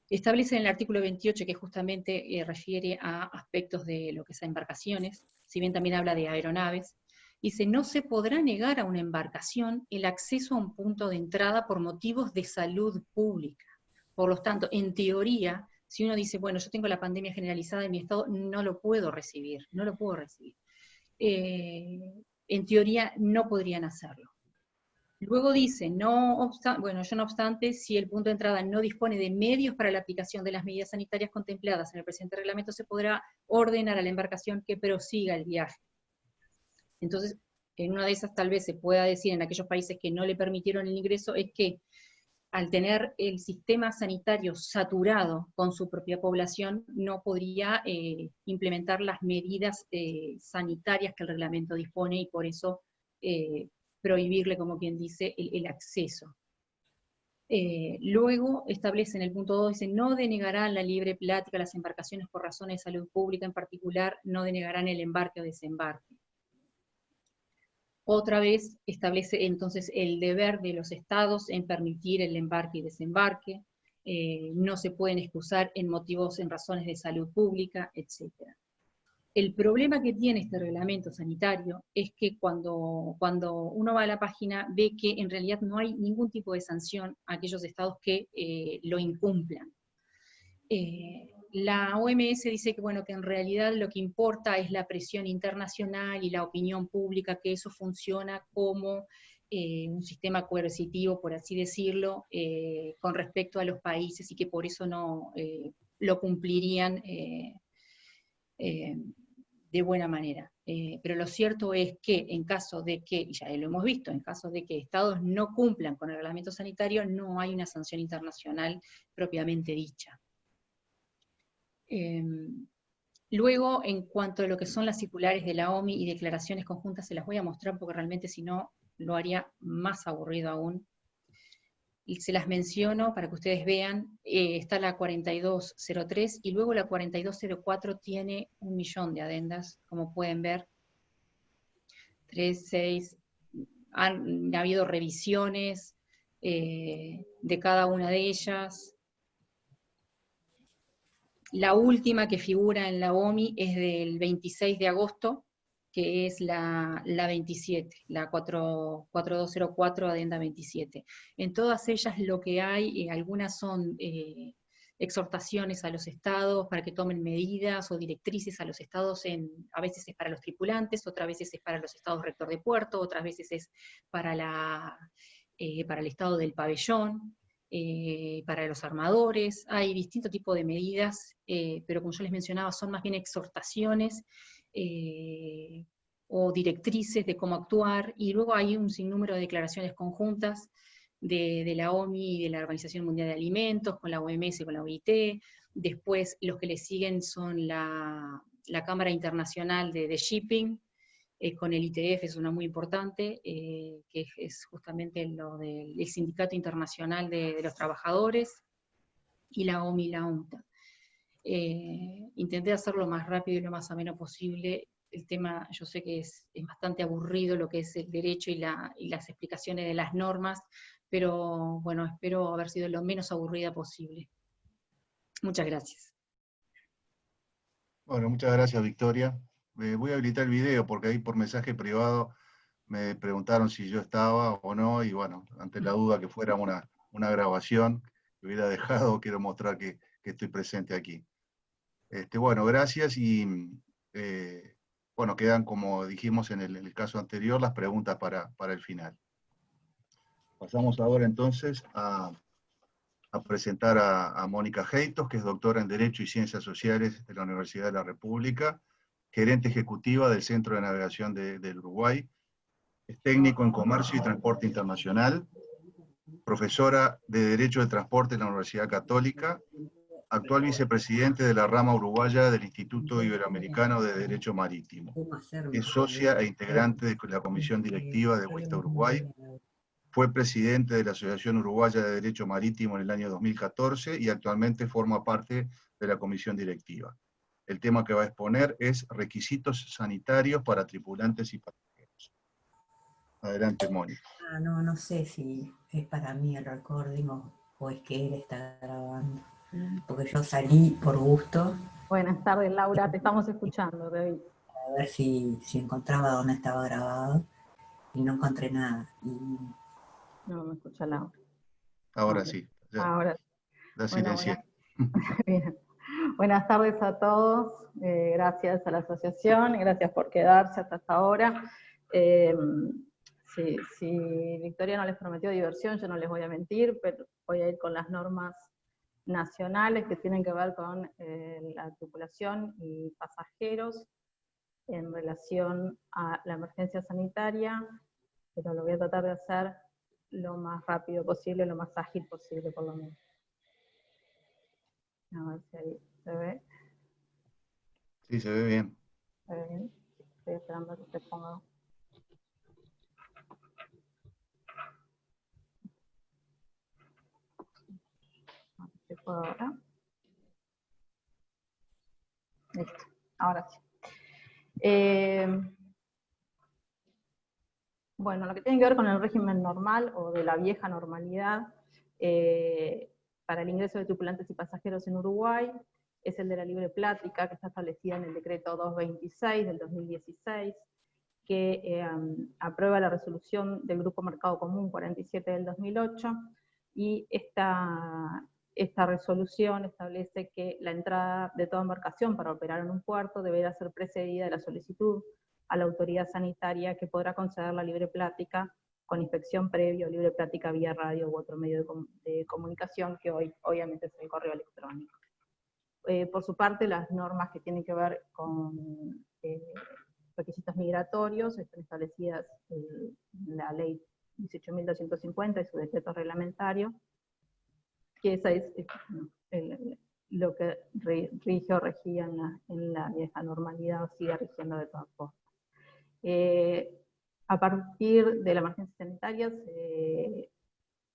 establece en el artículo 28 que justamente refiere a aspectos de lo que es a embarcaciones, si bien también habla de aeronaves, dice, no se podrá negar a una embarcación el acceso a un punto de entrada por motivos de salud pública. Por lo tanto, en teoría, si uno dice, bueno, yo tengo la pandemia generalizada en mi estado, no lo puedo recibir, no lo puedo recibir. En teoría no podrían hacerlo. Luego dice, no obstante, si el punto de entrada no dispone de medios para la aplicación de las medidas sanitarias contempladas en el presente reglamento, se podrá ordenar a la embarcación que prosiga el viaje. Entonces, en una de esas tal vez se pueda decir en aquellos países que no le permitieron el ingreso, es que al tener el sistema sanitario saturado con su propia población, no podría implementar las medidas sanitarias que el reglamento dispone, y por eso prohibirle, como quien dice, el acceso. Luego establece en el punto 2, dice, no denegarán la libre plática a las embarcaciones por razones de salud pública, en particular, no denegarán el embarque o desembarque. Otra vez establece entonces el deber de los estados en permitir el embarque y desembarque, no se pueden excusar en motivos, en razones de salud pública, etc. El problema que tiene este reglamento sanitario es que cuando uno va a la página ve que en realidad no hay ningún tipo de sanción a aquellos estados que lo incumplan. La OMS dice que, bueno, que en realidad lo que importa es la presión internacional y la opinión pública, que eso funciona como un sistema coercitivo, por así decirlo, con respecto a los países, y que por eso no lo cumplirían de buena manera. Pero lo cierto es que en caso de que, y ya lo hemos visto, en caso de que estados no cumplan con el reglamento sanitario, no hay una sanción internacional propiamente dicha. Luego, en cuanto a lo que son las circulares de la OMI y declaraciones conjuntas, se las voy a mostrar porque realmente si no lo haría más aburrido aún. Y se las menciono para que ustedes vean. Está la 4203 y luego la 4204 tiene 1.000.000 de adendas, como pueden ver. 3, 6, ha habido revisiones de cada una de ellas. La última que figura en la OMI es del 26 de agosto, que es la 27, la 4204, adenda 27. En todas ellas lo que hay, algunas son exhortaciones a los estados para que tomen medidas, o directrices a los estados, a veces es para los tripulantes, otras veces es para los estados rector de puerto, otras veces es para el estado del pabellón, para los armadores. Hay distintos tipos de medidas, pero como yo les mencionaba, son más bien exhortaciones o directrices de cómo actuar, y luego hay un sinnúmero de declaraciones conjuntas de la OMI y de la Organización Mundial de Alimentos, con la OMS y con la OIT. Después los que le siguen son la Cámara Internacional de Shipping, con el ITF es una muy importante, que es justamente lo del Sindicato Internacional de los Trabajadores, y la OMI y la UNTA. Intenté hacerlo lo más rápido y lo más ameno posible. El tema, yo sé que es bastante aburrido lo que es el derecho y las explicaciones de las normas, pero bueno, espero haber sido lo menos aburrida posible. Muchas gracias. Bueno, muchas gracias, Victoria. Voy a habilitar el video porque ahí por mensaje privado me preguntaron si yo estaba o no, y bueno, ante la duda que fuera una grabación que hubiera dejado, quiero mostrar que estoy presente aquí. Bueno, gracias, y bueno, quedan, como dijimos en el caso anterior, las preguntas para el final. Pasamos ahora entonces a presentar a Mónica Heitos, que es doctora en Derecho y Ciencias Sociales de la Universidad de la República, gerente ejecutiva del Centro de Navegación del Uruguay, es técnico en Comercio y Transporte Internacional, profesora de Derecho de Transporte en la Universidad Católica, actual vicepresidente de la rama uruguaya del Instituto Iberoamericano de Derecho Marítimo. Es socia e integrante de la comisión directiva de WISTA Uruguay. Fue presidente de la Asociación Uruguaya de Derecho Marítimo en el año 2014 y actualmente forma parte de la comisión directiva. El tema que va a exponer es requisitos sanitarios para tripulantes y pasajeros. Adelante, Mónica. No sé si es para mí el recording o es que él está grabando, porque yo salí por gusto. Buenas tardes, Laura, te estamos escuchando, David. a ver si encontraba dónde estaba grabado, y no encontré nada. Y No me escucha Laura. Ahora Ok. sí, ya, Ahora, la bueno, silencié. bien. Buenas tardes a todos, gracias a la asociación, gracias por quedarse hasta esta hora. Si Victoria no les prometió diversión, yo no les voy a mentir, pero voy a ir con las normas nacionales que tienen que ver con la tripulación y pasajeros en relación a la emergencia sanitaria, pero lo voy a tratar de hacer lo más rápido posible, lo más ágil posible por lo menos. A ver si ahí se ve. Sí, se ve bien. ¿Se ve bien? Estoy esperando a que se ponga. A ver si puedo ahora. Listo, ahora sí. Bueno, lo que tiene que ver con el régimen normal o de la vieja normalidad para el ingreso de tripulantes y pasajeros en Uruguay es el de la libre plática, que está establecida en el decreto 226 del 2016, que aprueba la resolución del Grupo Mercado Común 47 del 2008, y esta resolución establece que la entrada de toda embarcación para operar en un puerto deberá ser precedida de la solicitud a la autoridad sanitaria, que podrá conceder la libre plática con inspección previa o libre plática vía radio u otro medio de comunicación, que hoy obviamente es el correo electrónico. Por su parte, las normas que tienen que ver con requisitos migratorios están establecidas en la ley 18.250 y su decreto reglamentario, que esa es lo que rige o regía en la vieja normalidad, o sigue rigiendo de todas formas. A partir de la emergencia sanitaria se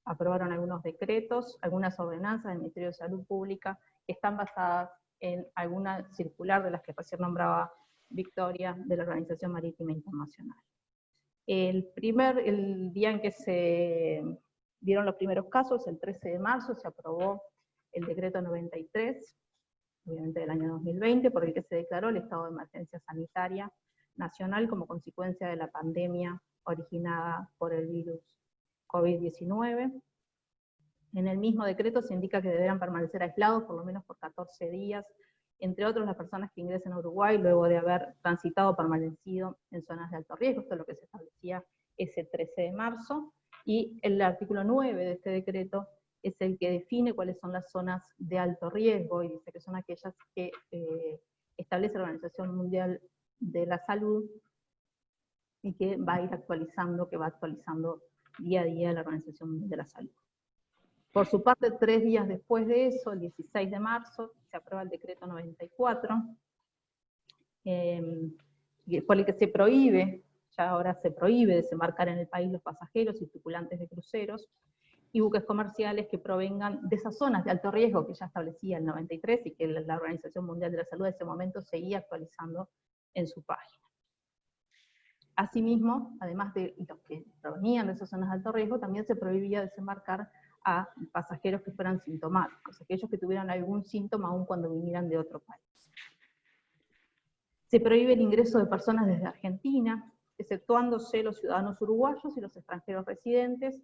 aprobaron algunos decretos, algunas ordenanzas del Ministerio de Salud Pública que están basadas en alguna circular de las que recién nombraba Victoria, de la Organización Marítima Internacional. El día en que se dieron los primeros casos, el 13 de marzo, se aprobó el decreto 93, obviamente del año 2020, por el que se declaró el estado de emergencia sanitaria nacional como consecuencia de la pandemia originada por el virus COVID-19. En el mismo decreto se indica que deberán permanecer aislados por lo menos por 14 días, entre otros las personas que ingresen a Uruguay luego de haber transitado o permanecido en zonas de alto riesgo. Esto es lo que se establecía ese 13 de marzo, y el artículo 9 de este decreto es el que define cuáles son las zonas de alto riesgo, y dice que son aquellas que establece la Organización Mundial de la Salud, y que va a ir actualizando, que va actualizando día a día la Organización Mundial de la Salud. Por su parte, 3 días después de eso, el 16 de marzo, se aprueba el decreto 94, por el que se prohíbe, ya ahora se prohíbe desembarcar en el país los pasajeros y tripulantes de cruceros y buques comerciales que provengan de esas zonas de alto riesgo que ya establecía el 93 y que la Organización Mundial de la Salud en ese momento seguía actualizando en su página. Asimismo, además de los que provenían de esas zonas de alto riesgo, también se prohibía desembarcar a pasajeros que fueran sintomáticos, aquellos que tuvieran algún síntoma aún cuando vinieran de otro país. Se prohíbe el ingreso de personas desde Argentina, exceptuándose los ciudadanos uruguayos y los extranjeros residentes,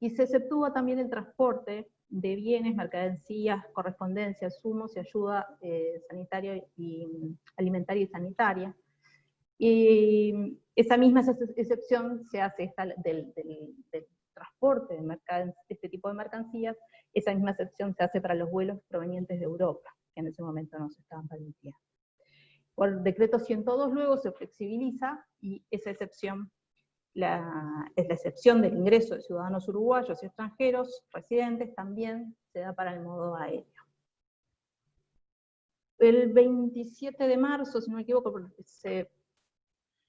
y se exceptúa también el transporte de bienes, mercadencías, correspondencia, insumos y ayuda sanitaria y alimentaria y sanitaria. Y esa misma excepción se hace del transporte de este tipo de mercancías, esa misma excepción se hace para los vuelos provenientes de Europa, que en ese momento no se estaban permitiendo. Por el decreto 102 luego se flexibiliza, y esa excepción es la excepción del ingreso de ciudadanos uruguayos y extranjeros residentes, también se da para el modo aéreo. El 27 de marzo, si no me equivoco,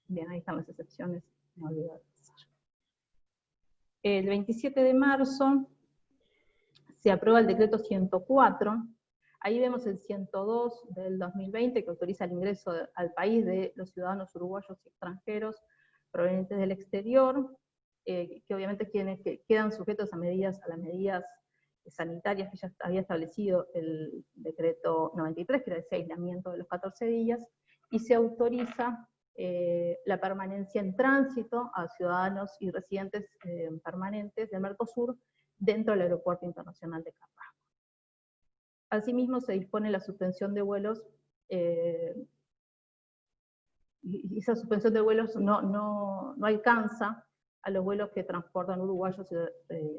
bien, ahí están las excepciones, me olvidé de pasar. El 27 de marzo se aprueba el decreto 104, ahí vemos el 102 del 2020 que autoriza el ingreso al país de los ciudadanos uruguayos y extranjeros provenientes del exterior, que obviamente quedan sujetos a las medidas sanitarias que ya había establecido el decreto 93, que era ese aislamiento de los 14 días, y se autoriza la permanencia en tránsito a ciudadanos y residentes permanentes del Mercosur dentro del Aeropuerto Internacional de Carrasco. Asimismo, se dispone la suspensión de vuelos, y esa suspensión de vuelos no alcanza a los vuelos que transportan uruguayos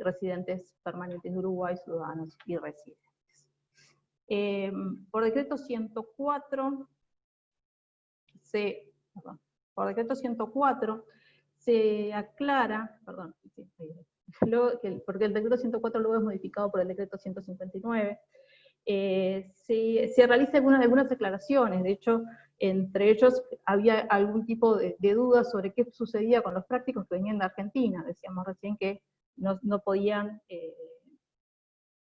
residentes permanentes de Uruguay, ciudadanos y residentes. Por decreto 104 se aclara, porque el decreto 104 luego es modificado por el decreto 159, se realizan algunas aclaraciones. De hecho, entre ellos había algún tipo de dudas sobre qué sucedía con los prácticos que venían de Argentina. Decíamos recién que no podían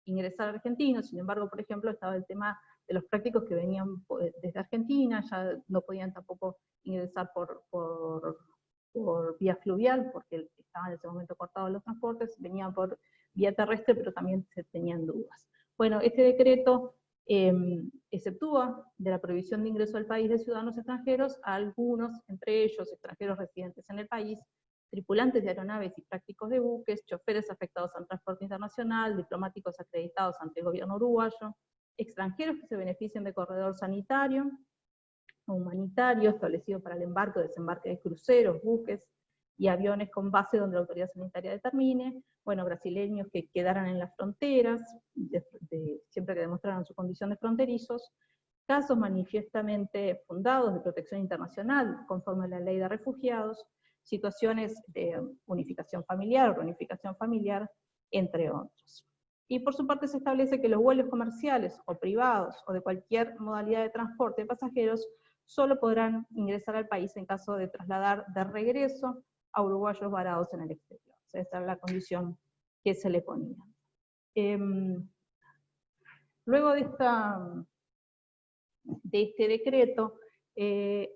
ingresar a Argentina, sin embargo, por ejemplo, estaba el tema de los prácticos que venían desde Argentina, ya no podían tampoco ingresar por vía fluvial, porque estaban en ese momento cortados los transportes, venían por vía terrestre, pero también se tenían dudas. Bueno, este decreto exceptúa de la prohibición de ingreso al país de ciudadanos extranjeros a algunos, entre ellos extranjeros residentes en el país, tripulantes de aeronaves y prácticos de buques, choferes afectados al transporte internacional, diplomáticos acreditados ante el gobierno uruguayo, extranjeros que se beneficien de corredor sanitario o humanitario establecido para el embarque o desembarque de cruceros, buques y aviones con base donde la autoridad sanitaria determine, bueno, brasileños que quedaran en las fronteras, siempre que demostraran su condición de fronterizos, casos manifiestamente fundados de protección internacional conforme a la ley de refugiados, situaciones de unificación familiar o reunificación familiar, entre otros. Y por su parte se establece que los vuelos comerciales o privados o de cualquier modalidad de transporte de pasajeros solo podrán ingresar al país en caso de trasladar de regreso a uruguayos varados en el exterior. O sea, esa era la condición que se le ponía. Luego de este decreto, el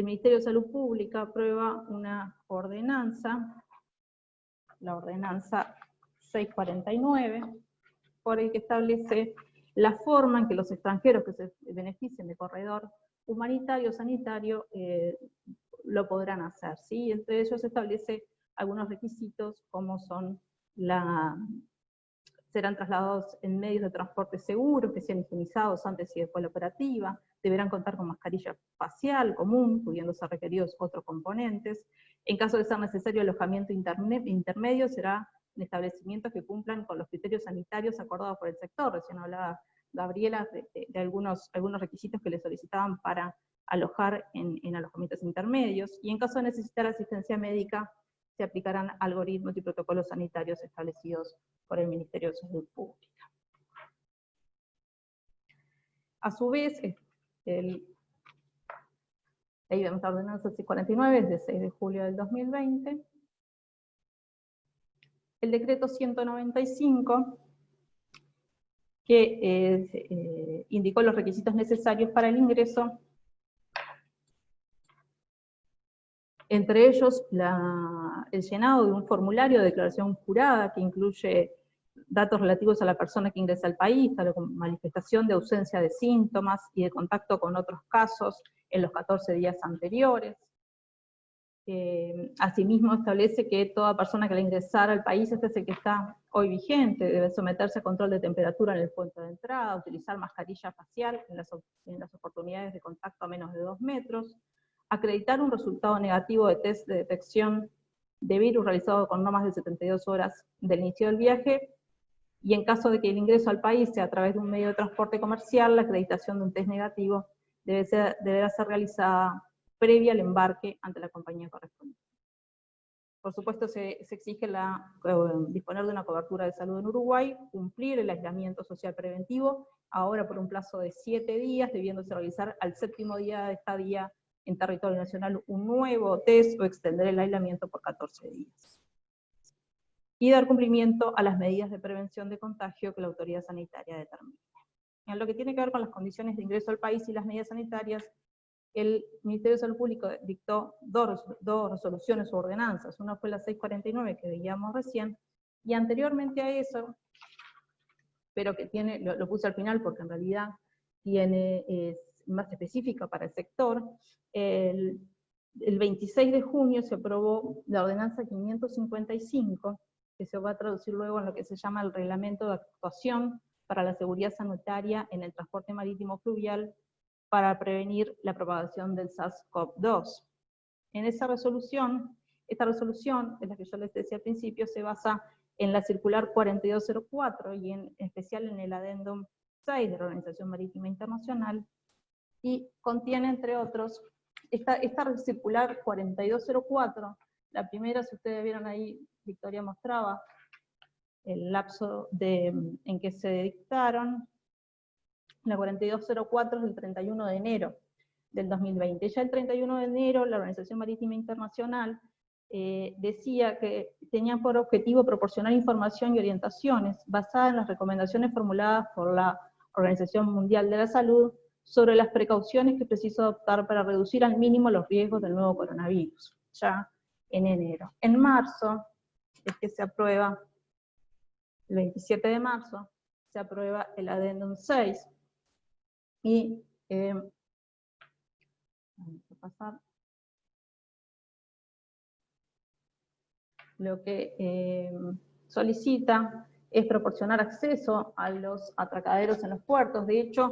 Ministerio de Salud Pública aprueba una ordenanza, la ordenanza 649, por el que establece la forma en que los extranjeros que se beneficien de corredor humanitario, sanitario, lo podrán hacer, ¿sí? Entre ellos se establece algunos requisitos, como son serán trasladados en medios de transporte seguros, que sean higienizados antes y después de la operativa, deberán contar con mascarilla facial común, pudiendo ser requeridos otros componentes. En caso de ser necesario alojamiento intermedio, será en establecimientos que cumplan con los criterios sanitarios acordados por el sector. Recién hablaba Gabriela de algunos requisitos que le solicitaban para alojar en alojamientos intermedios, y en caso de necesitar asistencia médica, se aplicarán algoritmos y protocolos sanitarios establecidos por el Ministerio de Salud Pública. A su vez, ley de nuestra ordenanza 649 es de 6 de julio del 2020. El decreto 195, que indicó los requisitos necesarios para el ingreso, entre ellos el llenado de un formulario de declaración jurada que incluye datos relativos a la persona que ingresa al país, tal como manifestación de ausencia de síntomas y de contacto con otros casos en los 14 días anteriores. Asimismo establece que toda persona que al ingresar al país, este es el que está hoy vigente, debe someterse a control de temperatura en el punto de entrada, utilizar mascarilla facial en las oportunidades de contacto a menos de 2 metros, acreditar un resultado negativo de test de detección de virus realizado con no más de 72 horas del inicio del viaje, y en caso de que el ingreso al país sea a través de un medio de transporte comercial, la acreditación de un test negativo deberá ser realizada previa al embarque ante la compañía correspondiente. Por supuesto, se exige disponer de una cobertura de salud en Uruguay, cumplir el aislamiento social preventivo, ahora por un plazo de 7 días, debiéndose realizar al 7º día de estadía en territorio nacional un nuevo test o extender el aislamiento por 14 días. Y dar cumplimiento a las medidas de prevención de contagio que la autoridad sanitaria determine. En lo que tiene que ver con las condiciones de ingreso al país y las medidas sanitarias, el Ministerio de Salud Pública dictó dos resoluciones o ordenanzas. Una fue la 649 que veíamos recién, y anteriormente a eso, pero que lo puse al final porque en realidad más específica para el sector. El 26 de junio se aprobó la ordenanza 555, que se va a traducir luego en lo que se llama el Reglamento de Actuación para la Seguridad Sanitaria en el Transporte Marítimo Fluvial para prevenir la propagación del SARS-CoV-2. En esa resolución, esta resolución, es la que yo les decía al principio, se basa en la circular 4204 y en especial en el adendum 6 de la Organización Marítima Internacional, y contiene, entre otros, esta circular 4204, la primera, si ustedes vieron ahí, Victoria mostraba el lapso en que se dictaron. La 4204 es del 31 de enero del 2020. Ya el 31 de enero la Organización Marítima Internacional decía que tenían por objetivo proporcionar información y orientaciones basadas en las recomendaciones formuladas por la Organización Mundial de la Salud sobre las precauciones que precisa adoptar para reducir al mínimo los riesgos del nuevo coronavirus, ya en enero. En marzo es que se aprueba, el 27 de marzo, se aprueba el adendum 6, y vamos a pasar. Lo que solicita es proporcionar acceso a los atracaderos en los puertos. De hecho,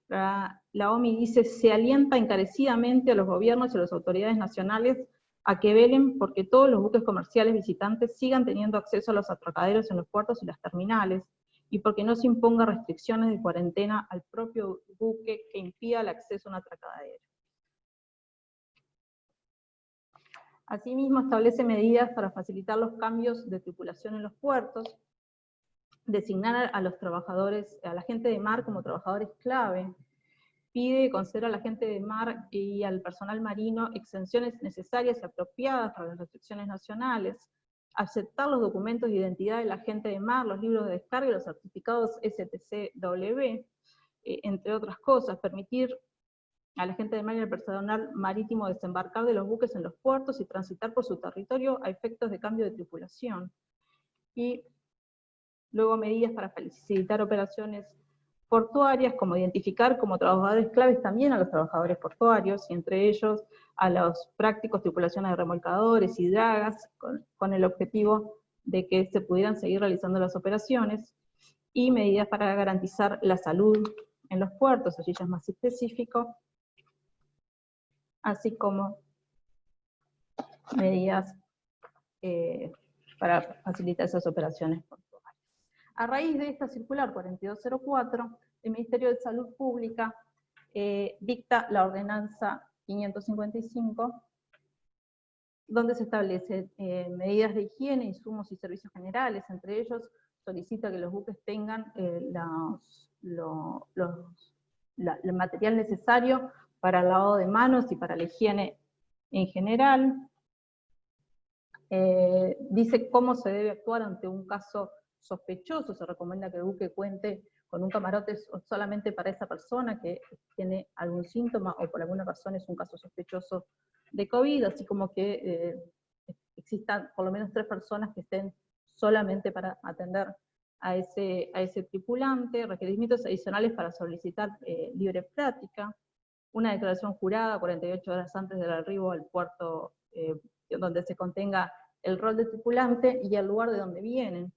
la OMI dice, se alienta encarecidamente a los gobiernos y a las autoridades nacionales a que velen porque todos los buques comerciales visitantes sigan teniendo acceso a los atracaderos en los puertos y las terminales, y porque no se imponga restricciones de cuarentena al propio buque que impida el acceso a un atracadero. Asimismo, establece medidas para facilitar los cambios de tripulación en los puertos, designar a los trabajadores, a la gente de mar como trabajadores clave, pide conceder a la gente de mar y al personal marino exenciones necesarias y apropiadas para las restricciones nacionales, aceptar los documentos de identidad de la gente de mar, los libros de descarga y los certificados STCW, entre otras cosas, permitir a la gente de mar y al personal marítimo desembarcar de los buques en los puertos y transitar por su territorio a efectos de cambio de tripulación. Y luego medidas para facilitar operaciones portuarias, como identificar como trabajadores claves también a los trabajadores portuarios, y entre ellos a los prácticos tripulaciones de remolcadores y dragas, con el objetivo de que se pudieran seguir realizando las operaciones, y medidas para garantizar la salud en los puertos, allí ya es más específico, así como medidas para facilitar esas operaciones portuarias. A raíz de esta circular 4204, el Ministerio de Salud Pública dicta la ordenanza 555, donde se establecen medidas de higiene, insumos y servicios generales. Entre ellos, solicita que los buques tengan el material necesario para el lavado de manos y para la higiene en general. Dice cómo se debe actuar ante un caso sospechoso. Se recomienda que el buque cuente con un camarote solamente para esa persona que tiene algún síntoma o por alguna razón es un caso sospechoso de COVID, así como que existan por lo menos 3 personas que estén solamente para atender a ese tripulante, requerimientos adicionales para solicitar libre práctica, una declaración jurada 48 horas antes del arribo al puerto donde se contenga el rol de tripulante y el lugar de donde vienen.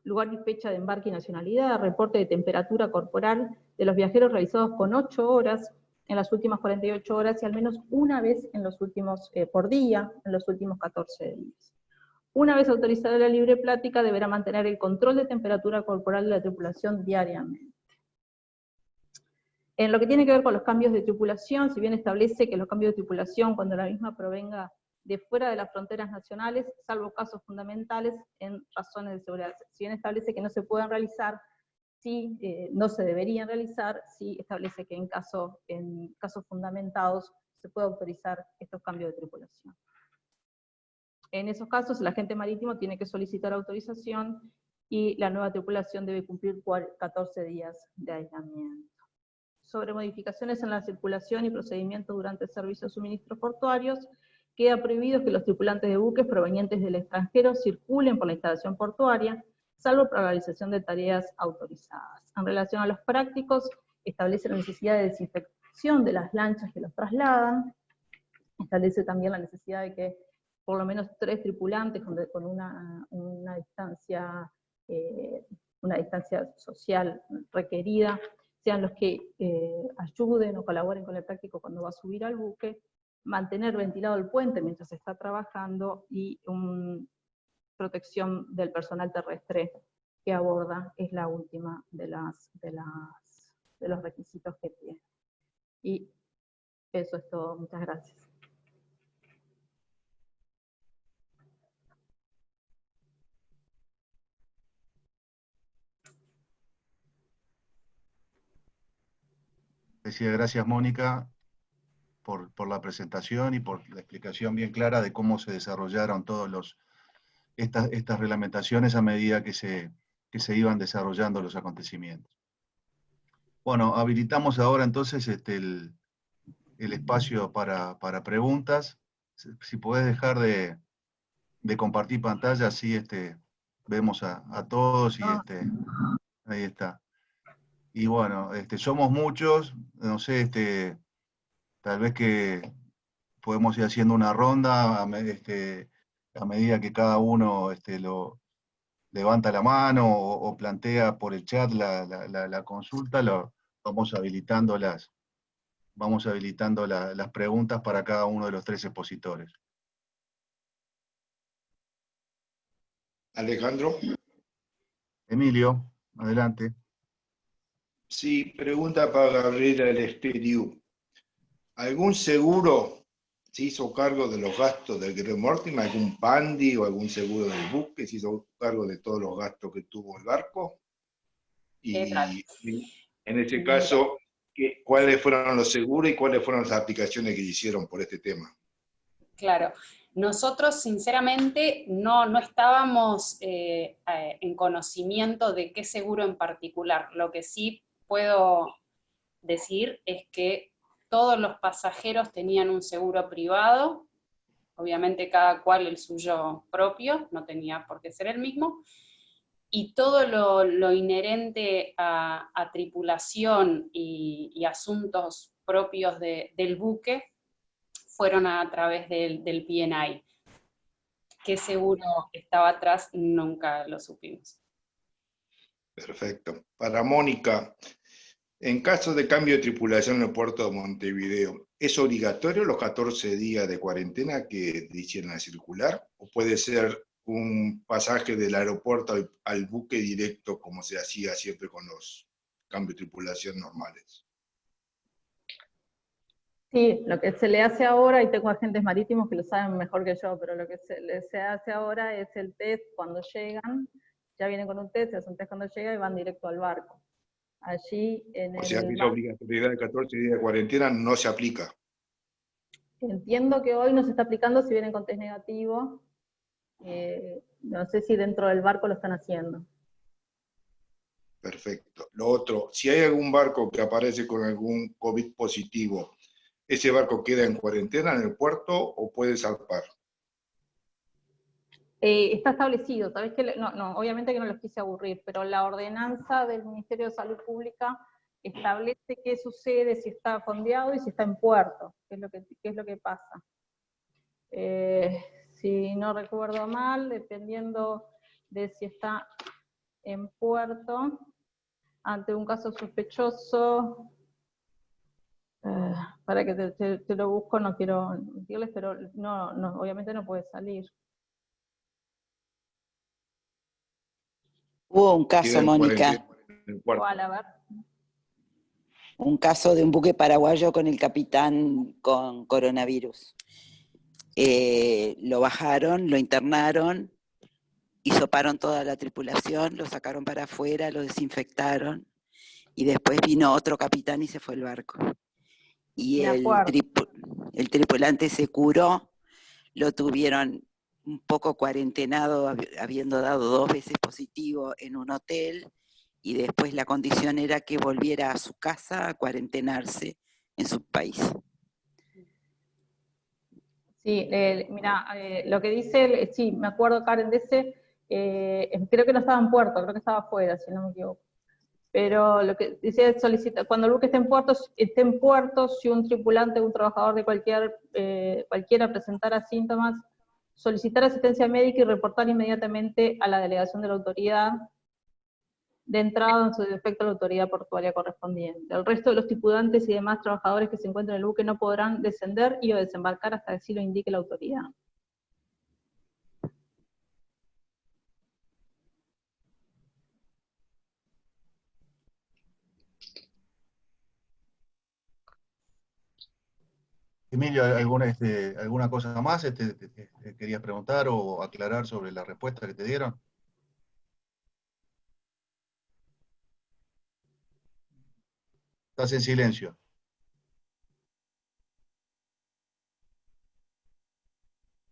Lugar y fecha de embarque y nacionalidad, reporte de temperatura corporal de los viajeros realizados con 8 horas en las últimas 48 horas y al menos una vez en los últimos, por día, en los últimos 14 días. Una vez autorizada la libre práctica, deberá mantener el control de temperatura corporal de la tripulación diariamente. En lo que tiene que ver con los cambios de tripulación, si bien establece que los cambios de tripulación, cuando la misma provenga de fuera de las fronteras nacionales, salvo casos fundamentales en razones de seguridad. Si bien establece que no se pueden realizar, sí, no se deberían realizar, sí establece que en casos fundamentados se puede autorizar estos cambios de tripulación. En esos casos, el agente marítimo tiene que solicitar autorización y la nueva tripulación debe cumplir 14 días de aislamiento. Sobre modificaciones en la circulación y procedimiento durante el servicio de suministros portuarios, queda prohibido que los tripulantes de buques provenientes del extranjero circulen por la instalación portuaria, salvo para la realización de tareas autorizadas. En relación a los prácticos, establece la necesidad de desinfección de las lanchas que los trasladan, establece también la necesidad de que por lo menos 3 tripulantes con una distancia social requerida, sean los que ayuden o colaboren con el práctico cuando va a subir al buque, mantener ventilado el puente mientras se está trabajando, y protección del personal terrestre que aborda, es la última de los requisitos que tiene. Y eso es todo, muchas gracias. Decía, gracias Mónica por la presentación y por la explicación bien clara de cómo se desarrollaron estas reglamentaciones a medida que se iban desarrollando los acontecimientos. Bueno, habilitamos ahora entonces el espacio para preguntas. Si podés dejar de compartir pantalla, así vemos a todos y ahí está. Y bueno, somos muchos, no sé, tal vez que podemos ir haciendo una ronda a medida que cada uno lo levanta la mano o plantea por el chat la consulta, vamos habilitando las preguntas para cada uno de los 3 expositores. Alejandro. Emilio, adelante. Sí, pregunta para Gabriela Eleftheriou. ¿Algún seguro se hizo cargo de los gastos del Greg Mortimer? ¿Algún PANDI o algún seguro del buque se hizo cargo de todos los gastos que tuvo el barco? Y en ese caso, ¿cuáles fueron los seguros y cuáles fueron las aplicaciones que hicieron por este tema? Claro, nosotros sinceramente no estábamos en conocimiento de qué seguro en particular. Lo que sí puedo decir es que todos los pasajeros tenían un seguro privado, obviamente cada cual el suyo propio, no tenía por qué ser el mismo, y todo lo inherente a tripulación y asuntos propios del buque fueron a través del P&I. ¿Qué seguro estaba atrás? Nunca lo supimos. Perfecto. Para Mónica, en caso de cambio de tripulación en el puerto de Montevideo, ¿es obligatorio los 14 días de cuarentena que dicen la circular? ¿O puede ser un pasaje del aeropuerto al buque directo, como se hacía siempre con los cambios de tripulación normales? Sí, lo que se le hace ahora, y tengo agentes marítimos que lo saben mejor que yo, pero lo que se hace ahora es el test cuando llegan, ya vienen con un test, se hacen un test cuando llegan y van directo al barco. Allí en o sea, que esa obligatoriedad de 14 días de cuarentena no se aplica. Entiendo que hoy no se está aplicando si vienen con test negativo. No sé si dentro del barco lo están haciendo. Perfecto. Lo otro, si hay algún barco que aparece con algún COVID positivo, ¿ese barco queda en cuarentena en el puerto o puede zarpar? Está establecido, sabes que obviamente que no los quise aburrir, pero la ordenanza del Ministerio de Salud Pública establece qué sucede si está fondeado y si está en puerto, qué es lo que pasa. Si no recuerdo mal, dependiendo de si está en puerto, ante un caso sospechoso, para que te lo busco, no quiero decirles, pero obviamente no puede salir. Hubo un caso, Mónica. ¿Cuál? A ver. Un caso de un buque paraguayo con el capitán con coronavirus. Lo bajaron, lo internaron, hisoparon toda la tripulación, lo sacaron para afuera, lo desinfectaron, y después vino otro capitán y se fue el barco. Y el tripulante se curó, lo tuvieron un poco cuarentenado, habiendo dado 2 veces positivo en un hotel, y después la condición era que volviera a su casa a cuarentenarse en su país. Sí, mira, lo que dice, sí, me acuerdo, Karen, de ese, creo que no estaba en puerto, creo que estaba afuera, si no me equivoco. Pero lo que dice solicita, cuando el buque esté en puerto, si un tripulante o un trabajador de cualquiera presentara síntomas, solicitar asistencia médica y reportar inmediatamente a la delegación de la autoridad de entrada, en su defecto a la autoridad portuaria correspondiente. El resto de los tripulantes y demás trabajadores que se encuentran en el buque no podrán descender y o desembarcar hasta que así lo indique la autoridad. Emilio, ¿alguna cosa más querías preguntar o aclarar sobre la respuesta que te dieron? Estás en silencio.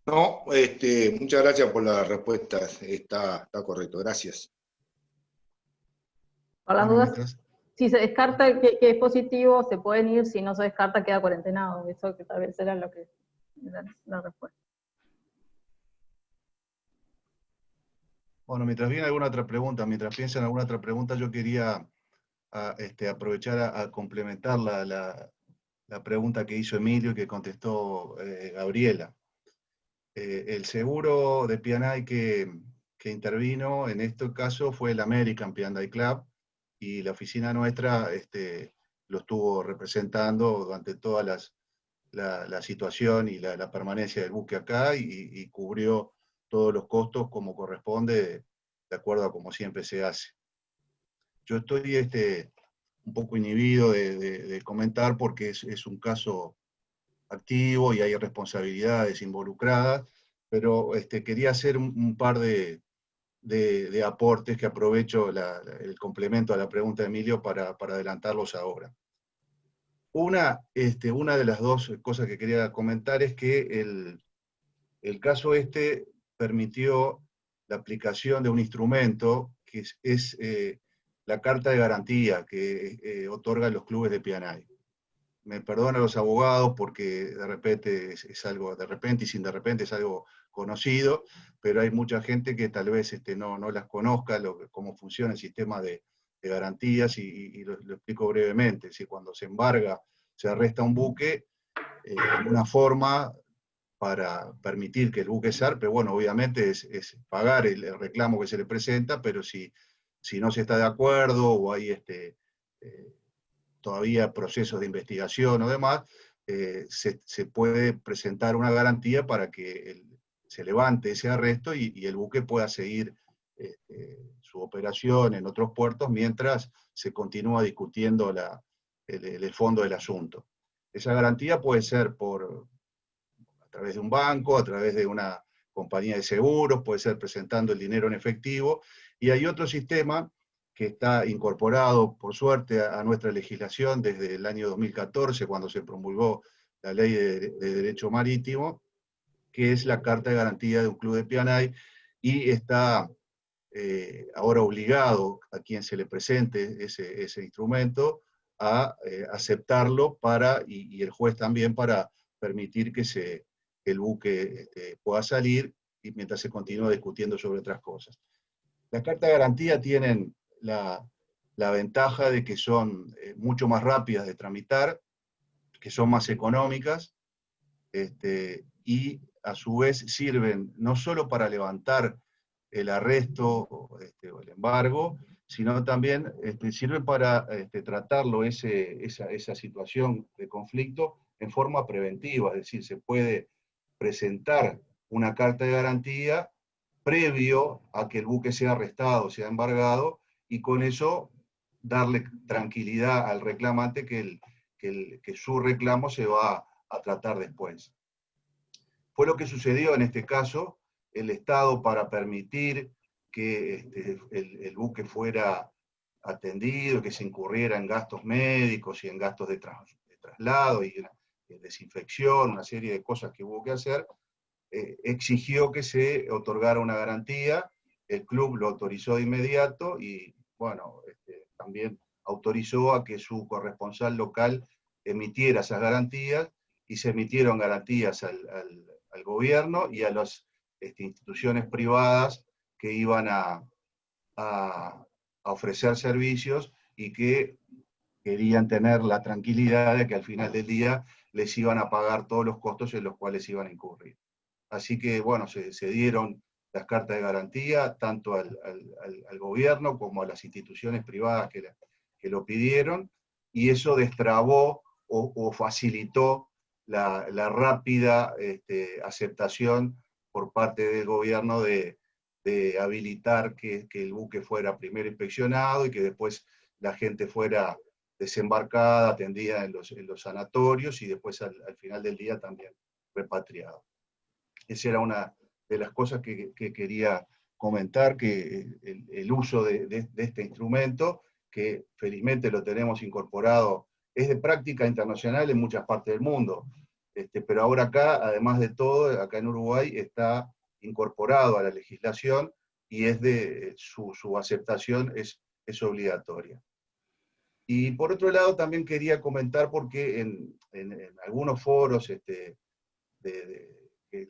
No, muchas gracias por la respuesta, está correcto, gracias. Por las Bueno, dudas, si se descarta que es positivo, se pueden ir; si no se descarta, queda cuarentenado. Eso que tal vez era la respuesta. Bueno, mientras viene alguna otra pregunta, mientras piensan alguna otra pregunta, yo quería aprovechar a complementar la pregunta que hizo Emilio y que contestó Gabriela. El seguro de P&I que intervino en este caso fue el American P&I Club, y la oficina nuestra lo estuvo representando durante toda la situación y la permanencia del buque acá, y cubrió todos los costos como corresponde, de acuerdo a como siempre se hace. Yo estoy un poco inhibido de comentar porque es un caso activo y hay responsabilidades involucradas, pero quería hacer un par de aportes que aprovecho el complemento a la pregunta de Emilio para adelantarlos ahora. Una de las dos cosas que quería comentar es que el caso permitió la aplicación de un instrumento que es la carta de garantía que otorgan los clubes de P&I. Me perdonan los abogados porque de repente es algo, de repente y sin de repente es algo conocido, pero hay mucha gente que tal vez no las conozca, cómo funciona el sistema de garantías, y lo explico brevemente. Es decir, cuando se embarga, se arresta un buque, una forma para permitir que el buque zarpe, bueno, obviamente es pagar el reclamo que se le presenta, pero si no se está de acuerdo o hay todavía procesos de investigación o demás, se puede presentar una garantía para que se levante ese arresto y el buque pueda seguir su operación en otros puertos mientras se continúa discutiendo el fondo del asunto. Esa garantía puede ser a través de un banco, a través de una compañía de seguros, puede ser presentando el dinero en efectivo, y hay otro sistema que está incorporado, por suerte, a nuestra legislación desde el año 2014, cuando se promulgó la Ley de Derecho Marítimo, que es la Carta de Garantía de un Club de P&I, y está ahora obligado a quien se le presente ese instrumento a aceptarlo y el juez también, para permitir que el buque pueda salir y mientras se continúa discutiendo sobre otras cosas. Las cartas de garantía tienen la ventaja de que son mucho más rápidas de tramitar, que son más económicas, y a su vez sirven no solo para levantar el arresto o el embargo, sino también sirven para tratarlo, esa situación de conflicto, en forma preventiva. Es decir, se puede presentar una carta de garantía previo a que el buque sea arrestado, sea embargado, y con eso darle tranquilidad al reclamante que su reclamo se va a tratar después. Fue lo que sucedió en este caso. El Estado, para permitir que el buque fuera atendido, que se incurriera en gastos médicos y en gastos de traslado y de desinfección, una serie de cosas que hubo que hacer, exigió que se otorgara una garantía. El club lo autorizó de inmediato y, bueno, también autorizó a que su corresponsal local emitiera esas garantías, y se emitieron garantías al gobierno y a las instituciones privadas que iban a ofrecer servicios y que querían tener la tranquilidad de que al final del día les iban a pagar todos los costos en los cuales iban a incurrir. Así que, bueno, se dieron las cartas de garantía tanto al gobierno como a las instituciones privadas que lo pidieron, y eso destrabó o facilitó la rápida aceptación por parte del gobierno de habilitar que el buque fuera primero inspeccionado y que después la gente fuera desembarcada, atendida en los sanatorios y después al final del día también repatriado. Esa era una de las cosas que quería comentar, que el uso de este instrumento, que felizmente lo tenemos incorporado, es de práctica internacional en muchas partes del mundo, pero ahora acá, además de todo, acá en Uruguay está incorporado a la legislación y su aceptación es obligatoria. Y por otro lado también quería comentar, porque en algunos foros en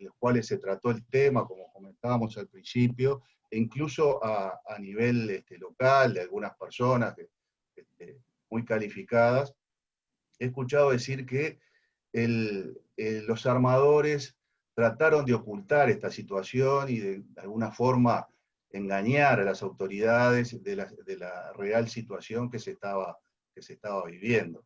los cuales se trató el tema, como comentábamos al principio, e incluso a nivel local, de algunas personas muy calificadas, he escuchado decir que los armadores trataron de ocultar esta situación y de alguna forma engañar a las autoridades de la real situación que se estaba viviendo.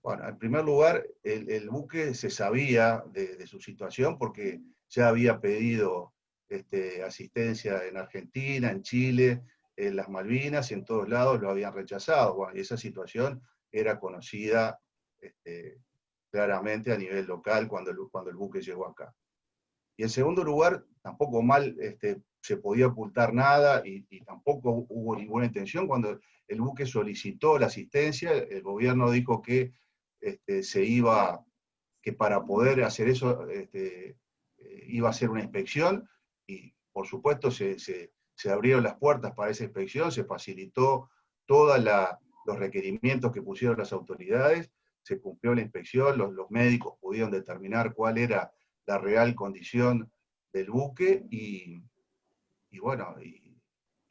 Bueno, en primer lugar, el buque se sabía de su situación porque ya había pedido asistencia en Argentina, en Chile, en las Malvinas, y en todos lados lo habían rechazado. Bueno, y esa situación era conocida claramente a nivel local cuando el buque llegó acá. Y en segundo lugar, tampoco se podía ocultar nada y tampoco hubo ninguna intención. Cuando el buque solicitó la asistencia, el gobierno dijo que que para poder hacer eso iba a hacer una inspección, y por supuesto se abrieron las puertas para esa inspección, se facilitó todos los requerimientos que pusieron las autoridades, se cumplió la inspección, los médicos pudieron determinar cuál era la real condición del buque, y bueno, y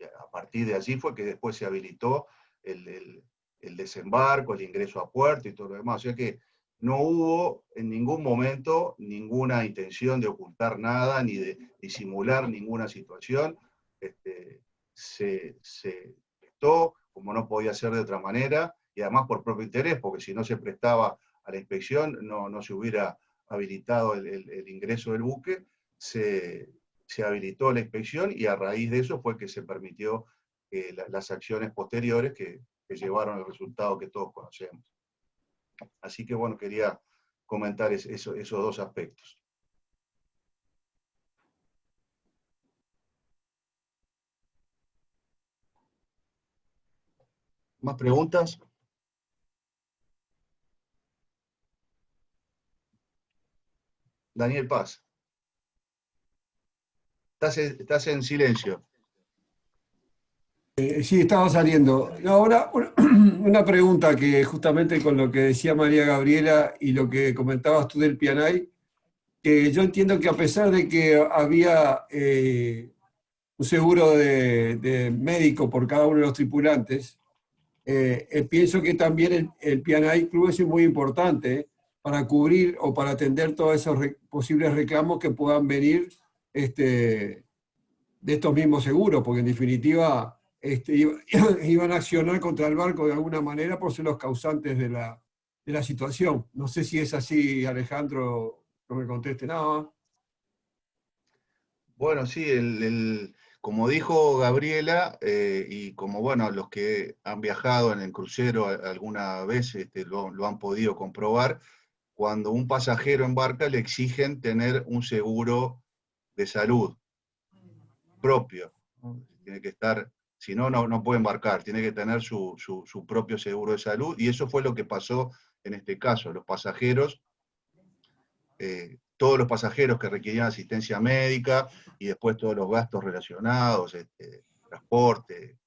a partir de allí fue que después se habilitó el desembarco, el ingreso a puerto y todo lo demás. O sea que no hubo en ningún momento ninguna intención de ocultar nada, ni de disimular ninguna situación. Se prestó, como no podía ser de otra manera, y además por propio interés, porque si no se prestaba a la inspección, no se hubiera habilitado el ingreso del buque. Se habilitó la inspección, y a raíz de eso fue que se permitió las acciones posteriores que llevaron al resultado que todos conocemos. Así que bueno, quería comentar esos dos aspectos. ¿Más preguntas? Daniel Paz. Estás en silencio. Sí, estaba saliendo. No, ahora, una pregunta que justamente con lo que decía María Gabriela y lo que comentabas tú del Pianay, que yo entiendo que a pesar de que había un seguro de médico por cada uno de los tripulantes, pienso que también el Pianay Club es muy importante para cubrir o para atender todos esos posibles reclamos que puedan venir de estos mismos seguros, porque en definitiva iban a accionar contra el barco de alguna manera por ser los causantes de la situación. No sé si es así, Alejandro, no me conteste nada. Bueno, sí, como dijo Gabriela, y como bueno, los que han viajado en el crucero alguna vez lo han podido comprobar, cuando un pasajero embarca le exigen tener un seguro de salud propio, ¿no? Tiene que estar, si no, no puede embarcar, tiene que tener su propio seguro de salud, y eso fue lo que pasó en este caso. Los pasajeros, todos los pasajeros que requerían asistencia médica y después todos los gastos relacionados, transporte,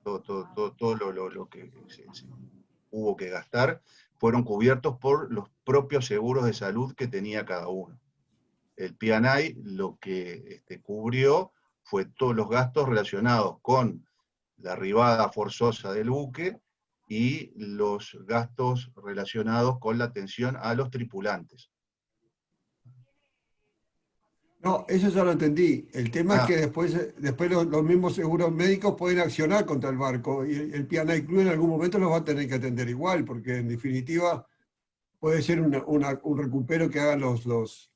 todo lo que se hubo que gastar, fueron cubiertos por los propios seguros de salud que tenía cada uno. El P&I lo que cubrió fue todos los gastos relacionados con la arribada forzosa del buque y los gastos relacionados con la atención a los tripulantes. No, eso ya lo entendí. El tema es que después los mismos seguros médicos pueden accionar contra el barco y el P&I Club en algún momento los va a tener que atender igual, porque en definitiva puede ser un recupero que hagan los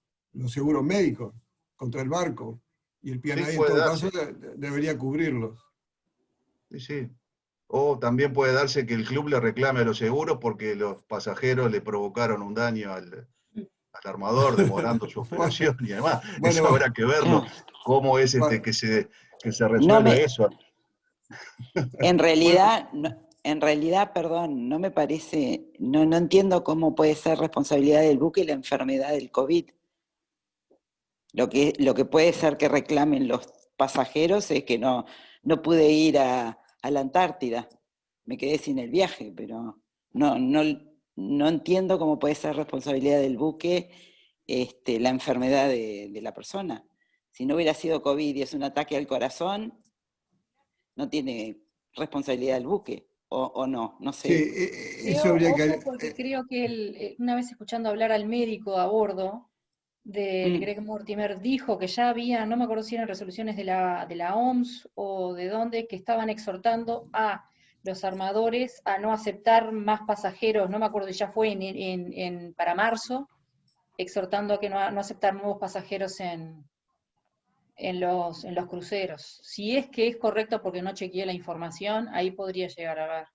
seguros médicos contra el barco y el P&I en todo caso debería cubrirlos. Sí, sí. O también puede darse que el club le reclame a los seguros porque los pasajeros le provocaron un daño al armador, demorando su operación y demás. Bueno, eso habrá que verlo, cómo es que se resuelve eso. En realidad, perdón, no me parece, no entiendo cómo puede ser responsabilidad del buque la enfermedad del COVID. Lo que puede ser que reclamen los pasajeros es que no pude ir a la Antártida, me quedé sin el viaje, pero no entiendo cómo puede ser responsabilidad del buque la enfermedad de la persona. Si no hubiera sido COVID y es un ataque al corazón, no tiene responsabilidad del buque, o no sé. Sí, eso habría que... Porque creo que una vez escuchando hablar al médico a bordo del Greg Mortimer, dijo que ya había, no me acuerdo si eran resoluciones de la OMS o de dónde, que estaban exhortando a los armadores a no aceptar más pasajeros, no me acuerdo, ya fue para marzo, exhortando a que no aceptar nuevos pasajeros en los cruceros. Si es que es correcto, porque no chequeé la información, ahí podría llegar a ver.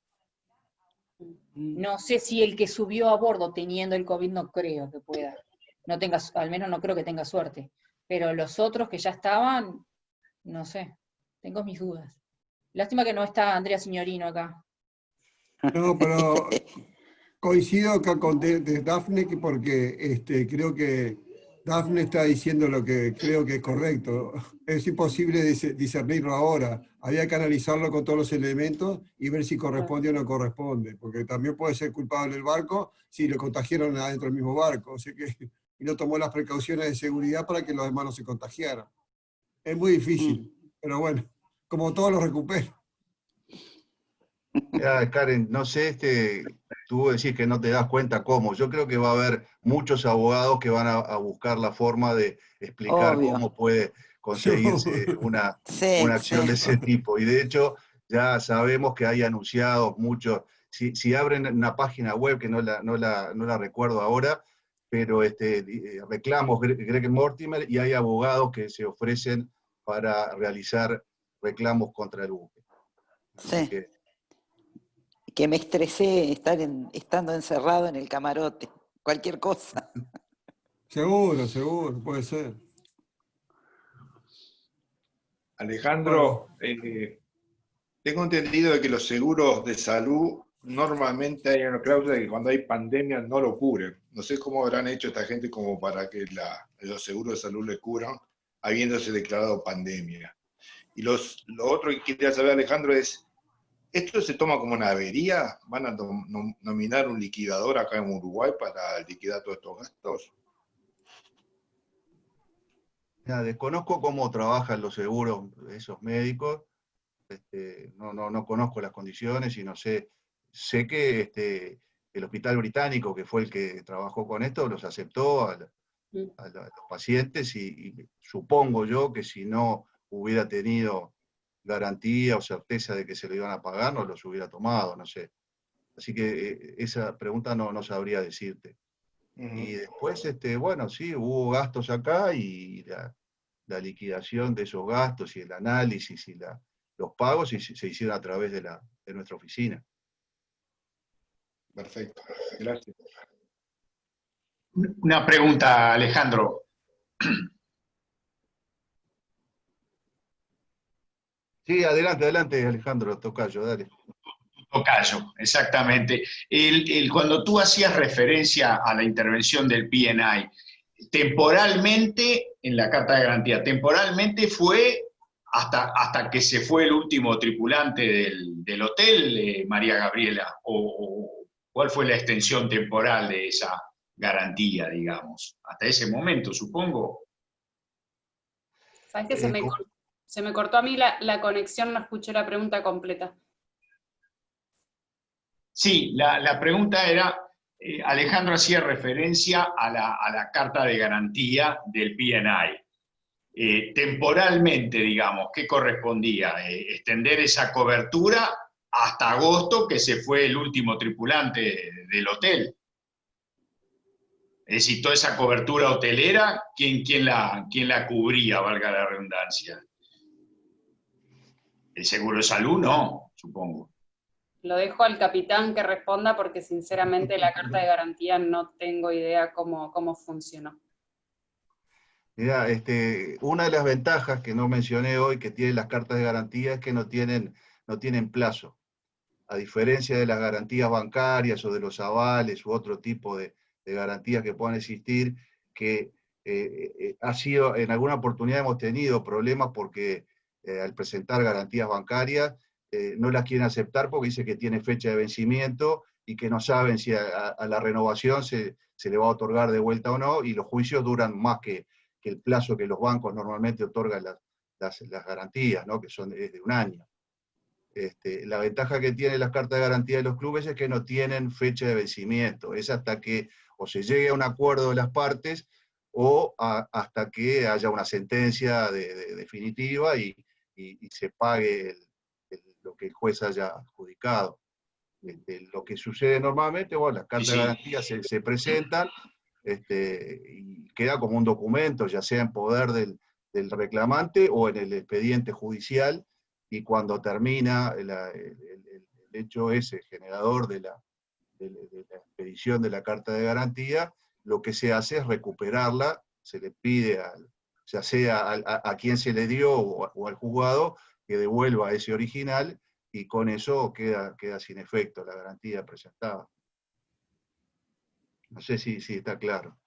No sé si el que subió a bordo teniendo el COVID, no creo que pueda. Al menos no creo que tenga suerte. Pero los otros que ya estaban, no sé, tengo mis dudas. Lástima que no está Andrea Signorino acá. No, pero coincido acá con Dafne porque creo que Dafne está diciendo lo que creo que es correcto. Es imposible discernirlo ahora. Había que analizarlo con todos los elementos y ver si corresponde o no corresponde, porque también puede ser culpable el barco si lo contagiaron adentro del mismo barco, y no tomó las precauciones de seguridad para que los demás no se contagiaran. Es muy difícil, pero bueno, como todo lo recupero. Ya, Karen, no sé, tú decís que no te das cuenta cómo. Yo creo que va a haber muchos abogados que van a buscar la forma de explicar cómo puede conseguirse una acción de ese tipo. Y de hecho, ya sabemos que hay anunciados muchos. Si abren una página web, que no la recuerdo ahora, pero reclamos Greg Mortimer, y hay abogados que se ofrecen para realizar reclamos contra el buque. Sí. Que me estresé estando encerrado en el camarote, cualquier cosa. Seguro, puede ser. Alejandro, tengo entendido de que los seguros de salud normalmente hay una cláusula de que cuando hay pandemia no lo cubren. No sé cómo habrán hecho esta gente como para que los seguros de salud le cubran habiéndose declarado pandemia. Y lo otro que quería saber, Alejandro, es, ¿esto se toma como una avería? ¿Van a nominar un liquidador acá en Uruguay para liquidar todos estos gastos? Desconozco cómo trabajan los seguros esos médicos, no conozco las condiciones y no sé. Sé que el Hospital Británico, que fue el que trabajó con esto, los aceptó a los pacientes y supongo yo que si no hubiera tenido garantía o certeza de que se lo iban a pagar, no los hubiera tomado, no sé. Así que esa pregunta no sabría decirte. Y después, bueno, sí, hubo gastos acá y la liquidación de esos gastos y el análisis y los pagos se hicieron a través de nuestra oficina. Perfecto, gracias. Una pregunta, Alejandro. Sí, adelante, Alejandro, tocayo, dale. Tocayo, exactamente. Cuando tú hacías referencia a la intervención del P&I, temporalmente, en la carta de garantía, temporalmente fue hasta que se fue el último tripulante del hotel, María Gabriela, o ¿cuál fue la extensión temporal de esa garantía, digamos? Hasta ese momento, supongo. ¿Sabes que Se me cortó a mí la conexión, no escuché la pregunta completa. Sí, la pregunta era, Alejandro hacía referencia a la carta de garantía del PNI. Temporalmente, digamos, ¿qué correspondía? Extender esa cobertura hasta agosto, que se fue el último tripulante del hotel. Es decir, toda esa cobertura hotelera, ¿quién la cubría, valga la redundancia? ¿El seguro de salud? No, supongo. Lo dejo al capitán que responda porque sinceramente la carta de garantía no tengo idea cómo funcionó. Mira, una de las ventajas que no mencioné hoy que tienen las cartas de garantía es que no tienen plazo. A diferencia de las garantías bancarias o de los avales u otro tipo de garantías que puedan existir, que ha sido, en alguna oportunidad hemos tenido problemas porque al presentar garantías bancarias no las quieren aceptar porque dice que tiene fecha de vencimiento y que no saben si a la renovación se le va a otorgar de vuelta o no, y los juicios duran más que el plazo que los bancos normalmente otorgan las garantías, ¿no? Que es de un año. La ventaja que tienen las cartas de garantía de los clubes es que no tienen fecha de vencimiento, es hasta que o se llegue a un acuerdo de las partes o hasta que haya una sentencia definitiva y se pague lo que el juez haya adjudicado. Lo que sucede normalmente, bueno, las cartas de garantía se presentan y queda como un documento, ya sea en poder del reclamante o en el expediente judicial, y cuando termina el hecho ese generador de la expedición de la carta de garantía, lo que se hace es recuperarla, se le pide ya sea a quien se le dio o al juzgado que devuelva ese original, y con eso queda sin efecto la garantía presentada. No sé si está claro.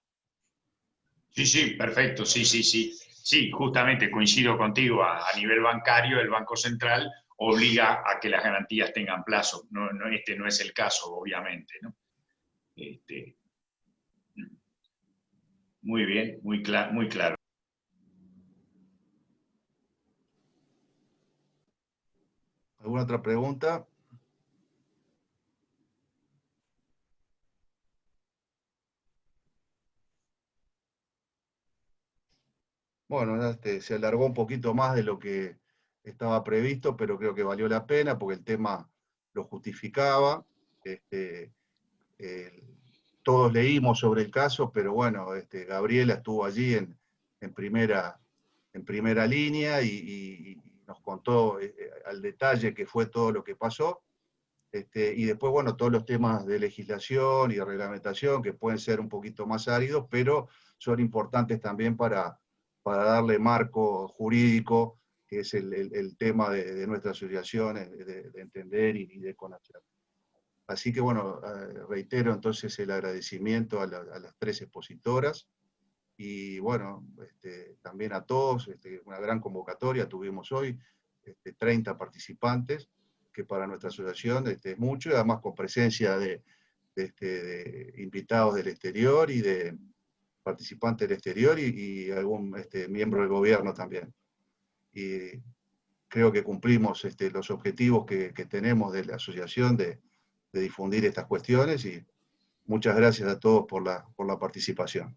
Sí, perfecto, sí. Sí, justamente coincido contigo, a nivel bancario el Banco Central obliga a que las garantías tengan plazo. Este no es el caso, obviamente, ¿no? Muy bien, muy claro. ¿Alguna otra pregunta? Bueno, se alargó un poquito más de lo que estaba previsto, pero creo que valió la pena porque el tema lo justificaba. Todos leímos sobre el caso, pero bueno, Gabriela estuvo allí en primera línea y nos contó al detalle qué fue todo lo que pasó. Y después, bueno, todos los temas de legislación y de reglamentación que pueden ser un poquito más áridos, pero son importantes también para darle marco jurídico, que es el tema de nuestra asociación, de entender y de conocer. Así que bueno, reitero entonces el agradecimiento a las 3 expositoras, y bueno, también a todos, una gran convocatoria tuvimos hoy, 30 participantes, que para nuestra asociación es mucho, y además con presencia de invitados del exterior y de participantes del exterior y algún miembro del gobierno también. Y creo que cumplimos los objetivos que tenemos de la asociación de difundir estas cuestiones, y muchas gracias a todos por la participación.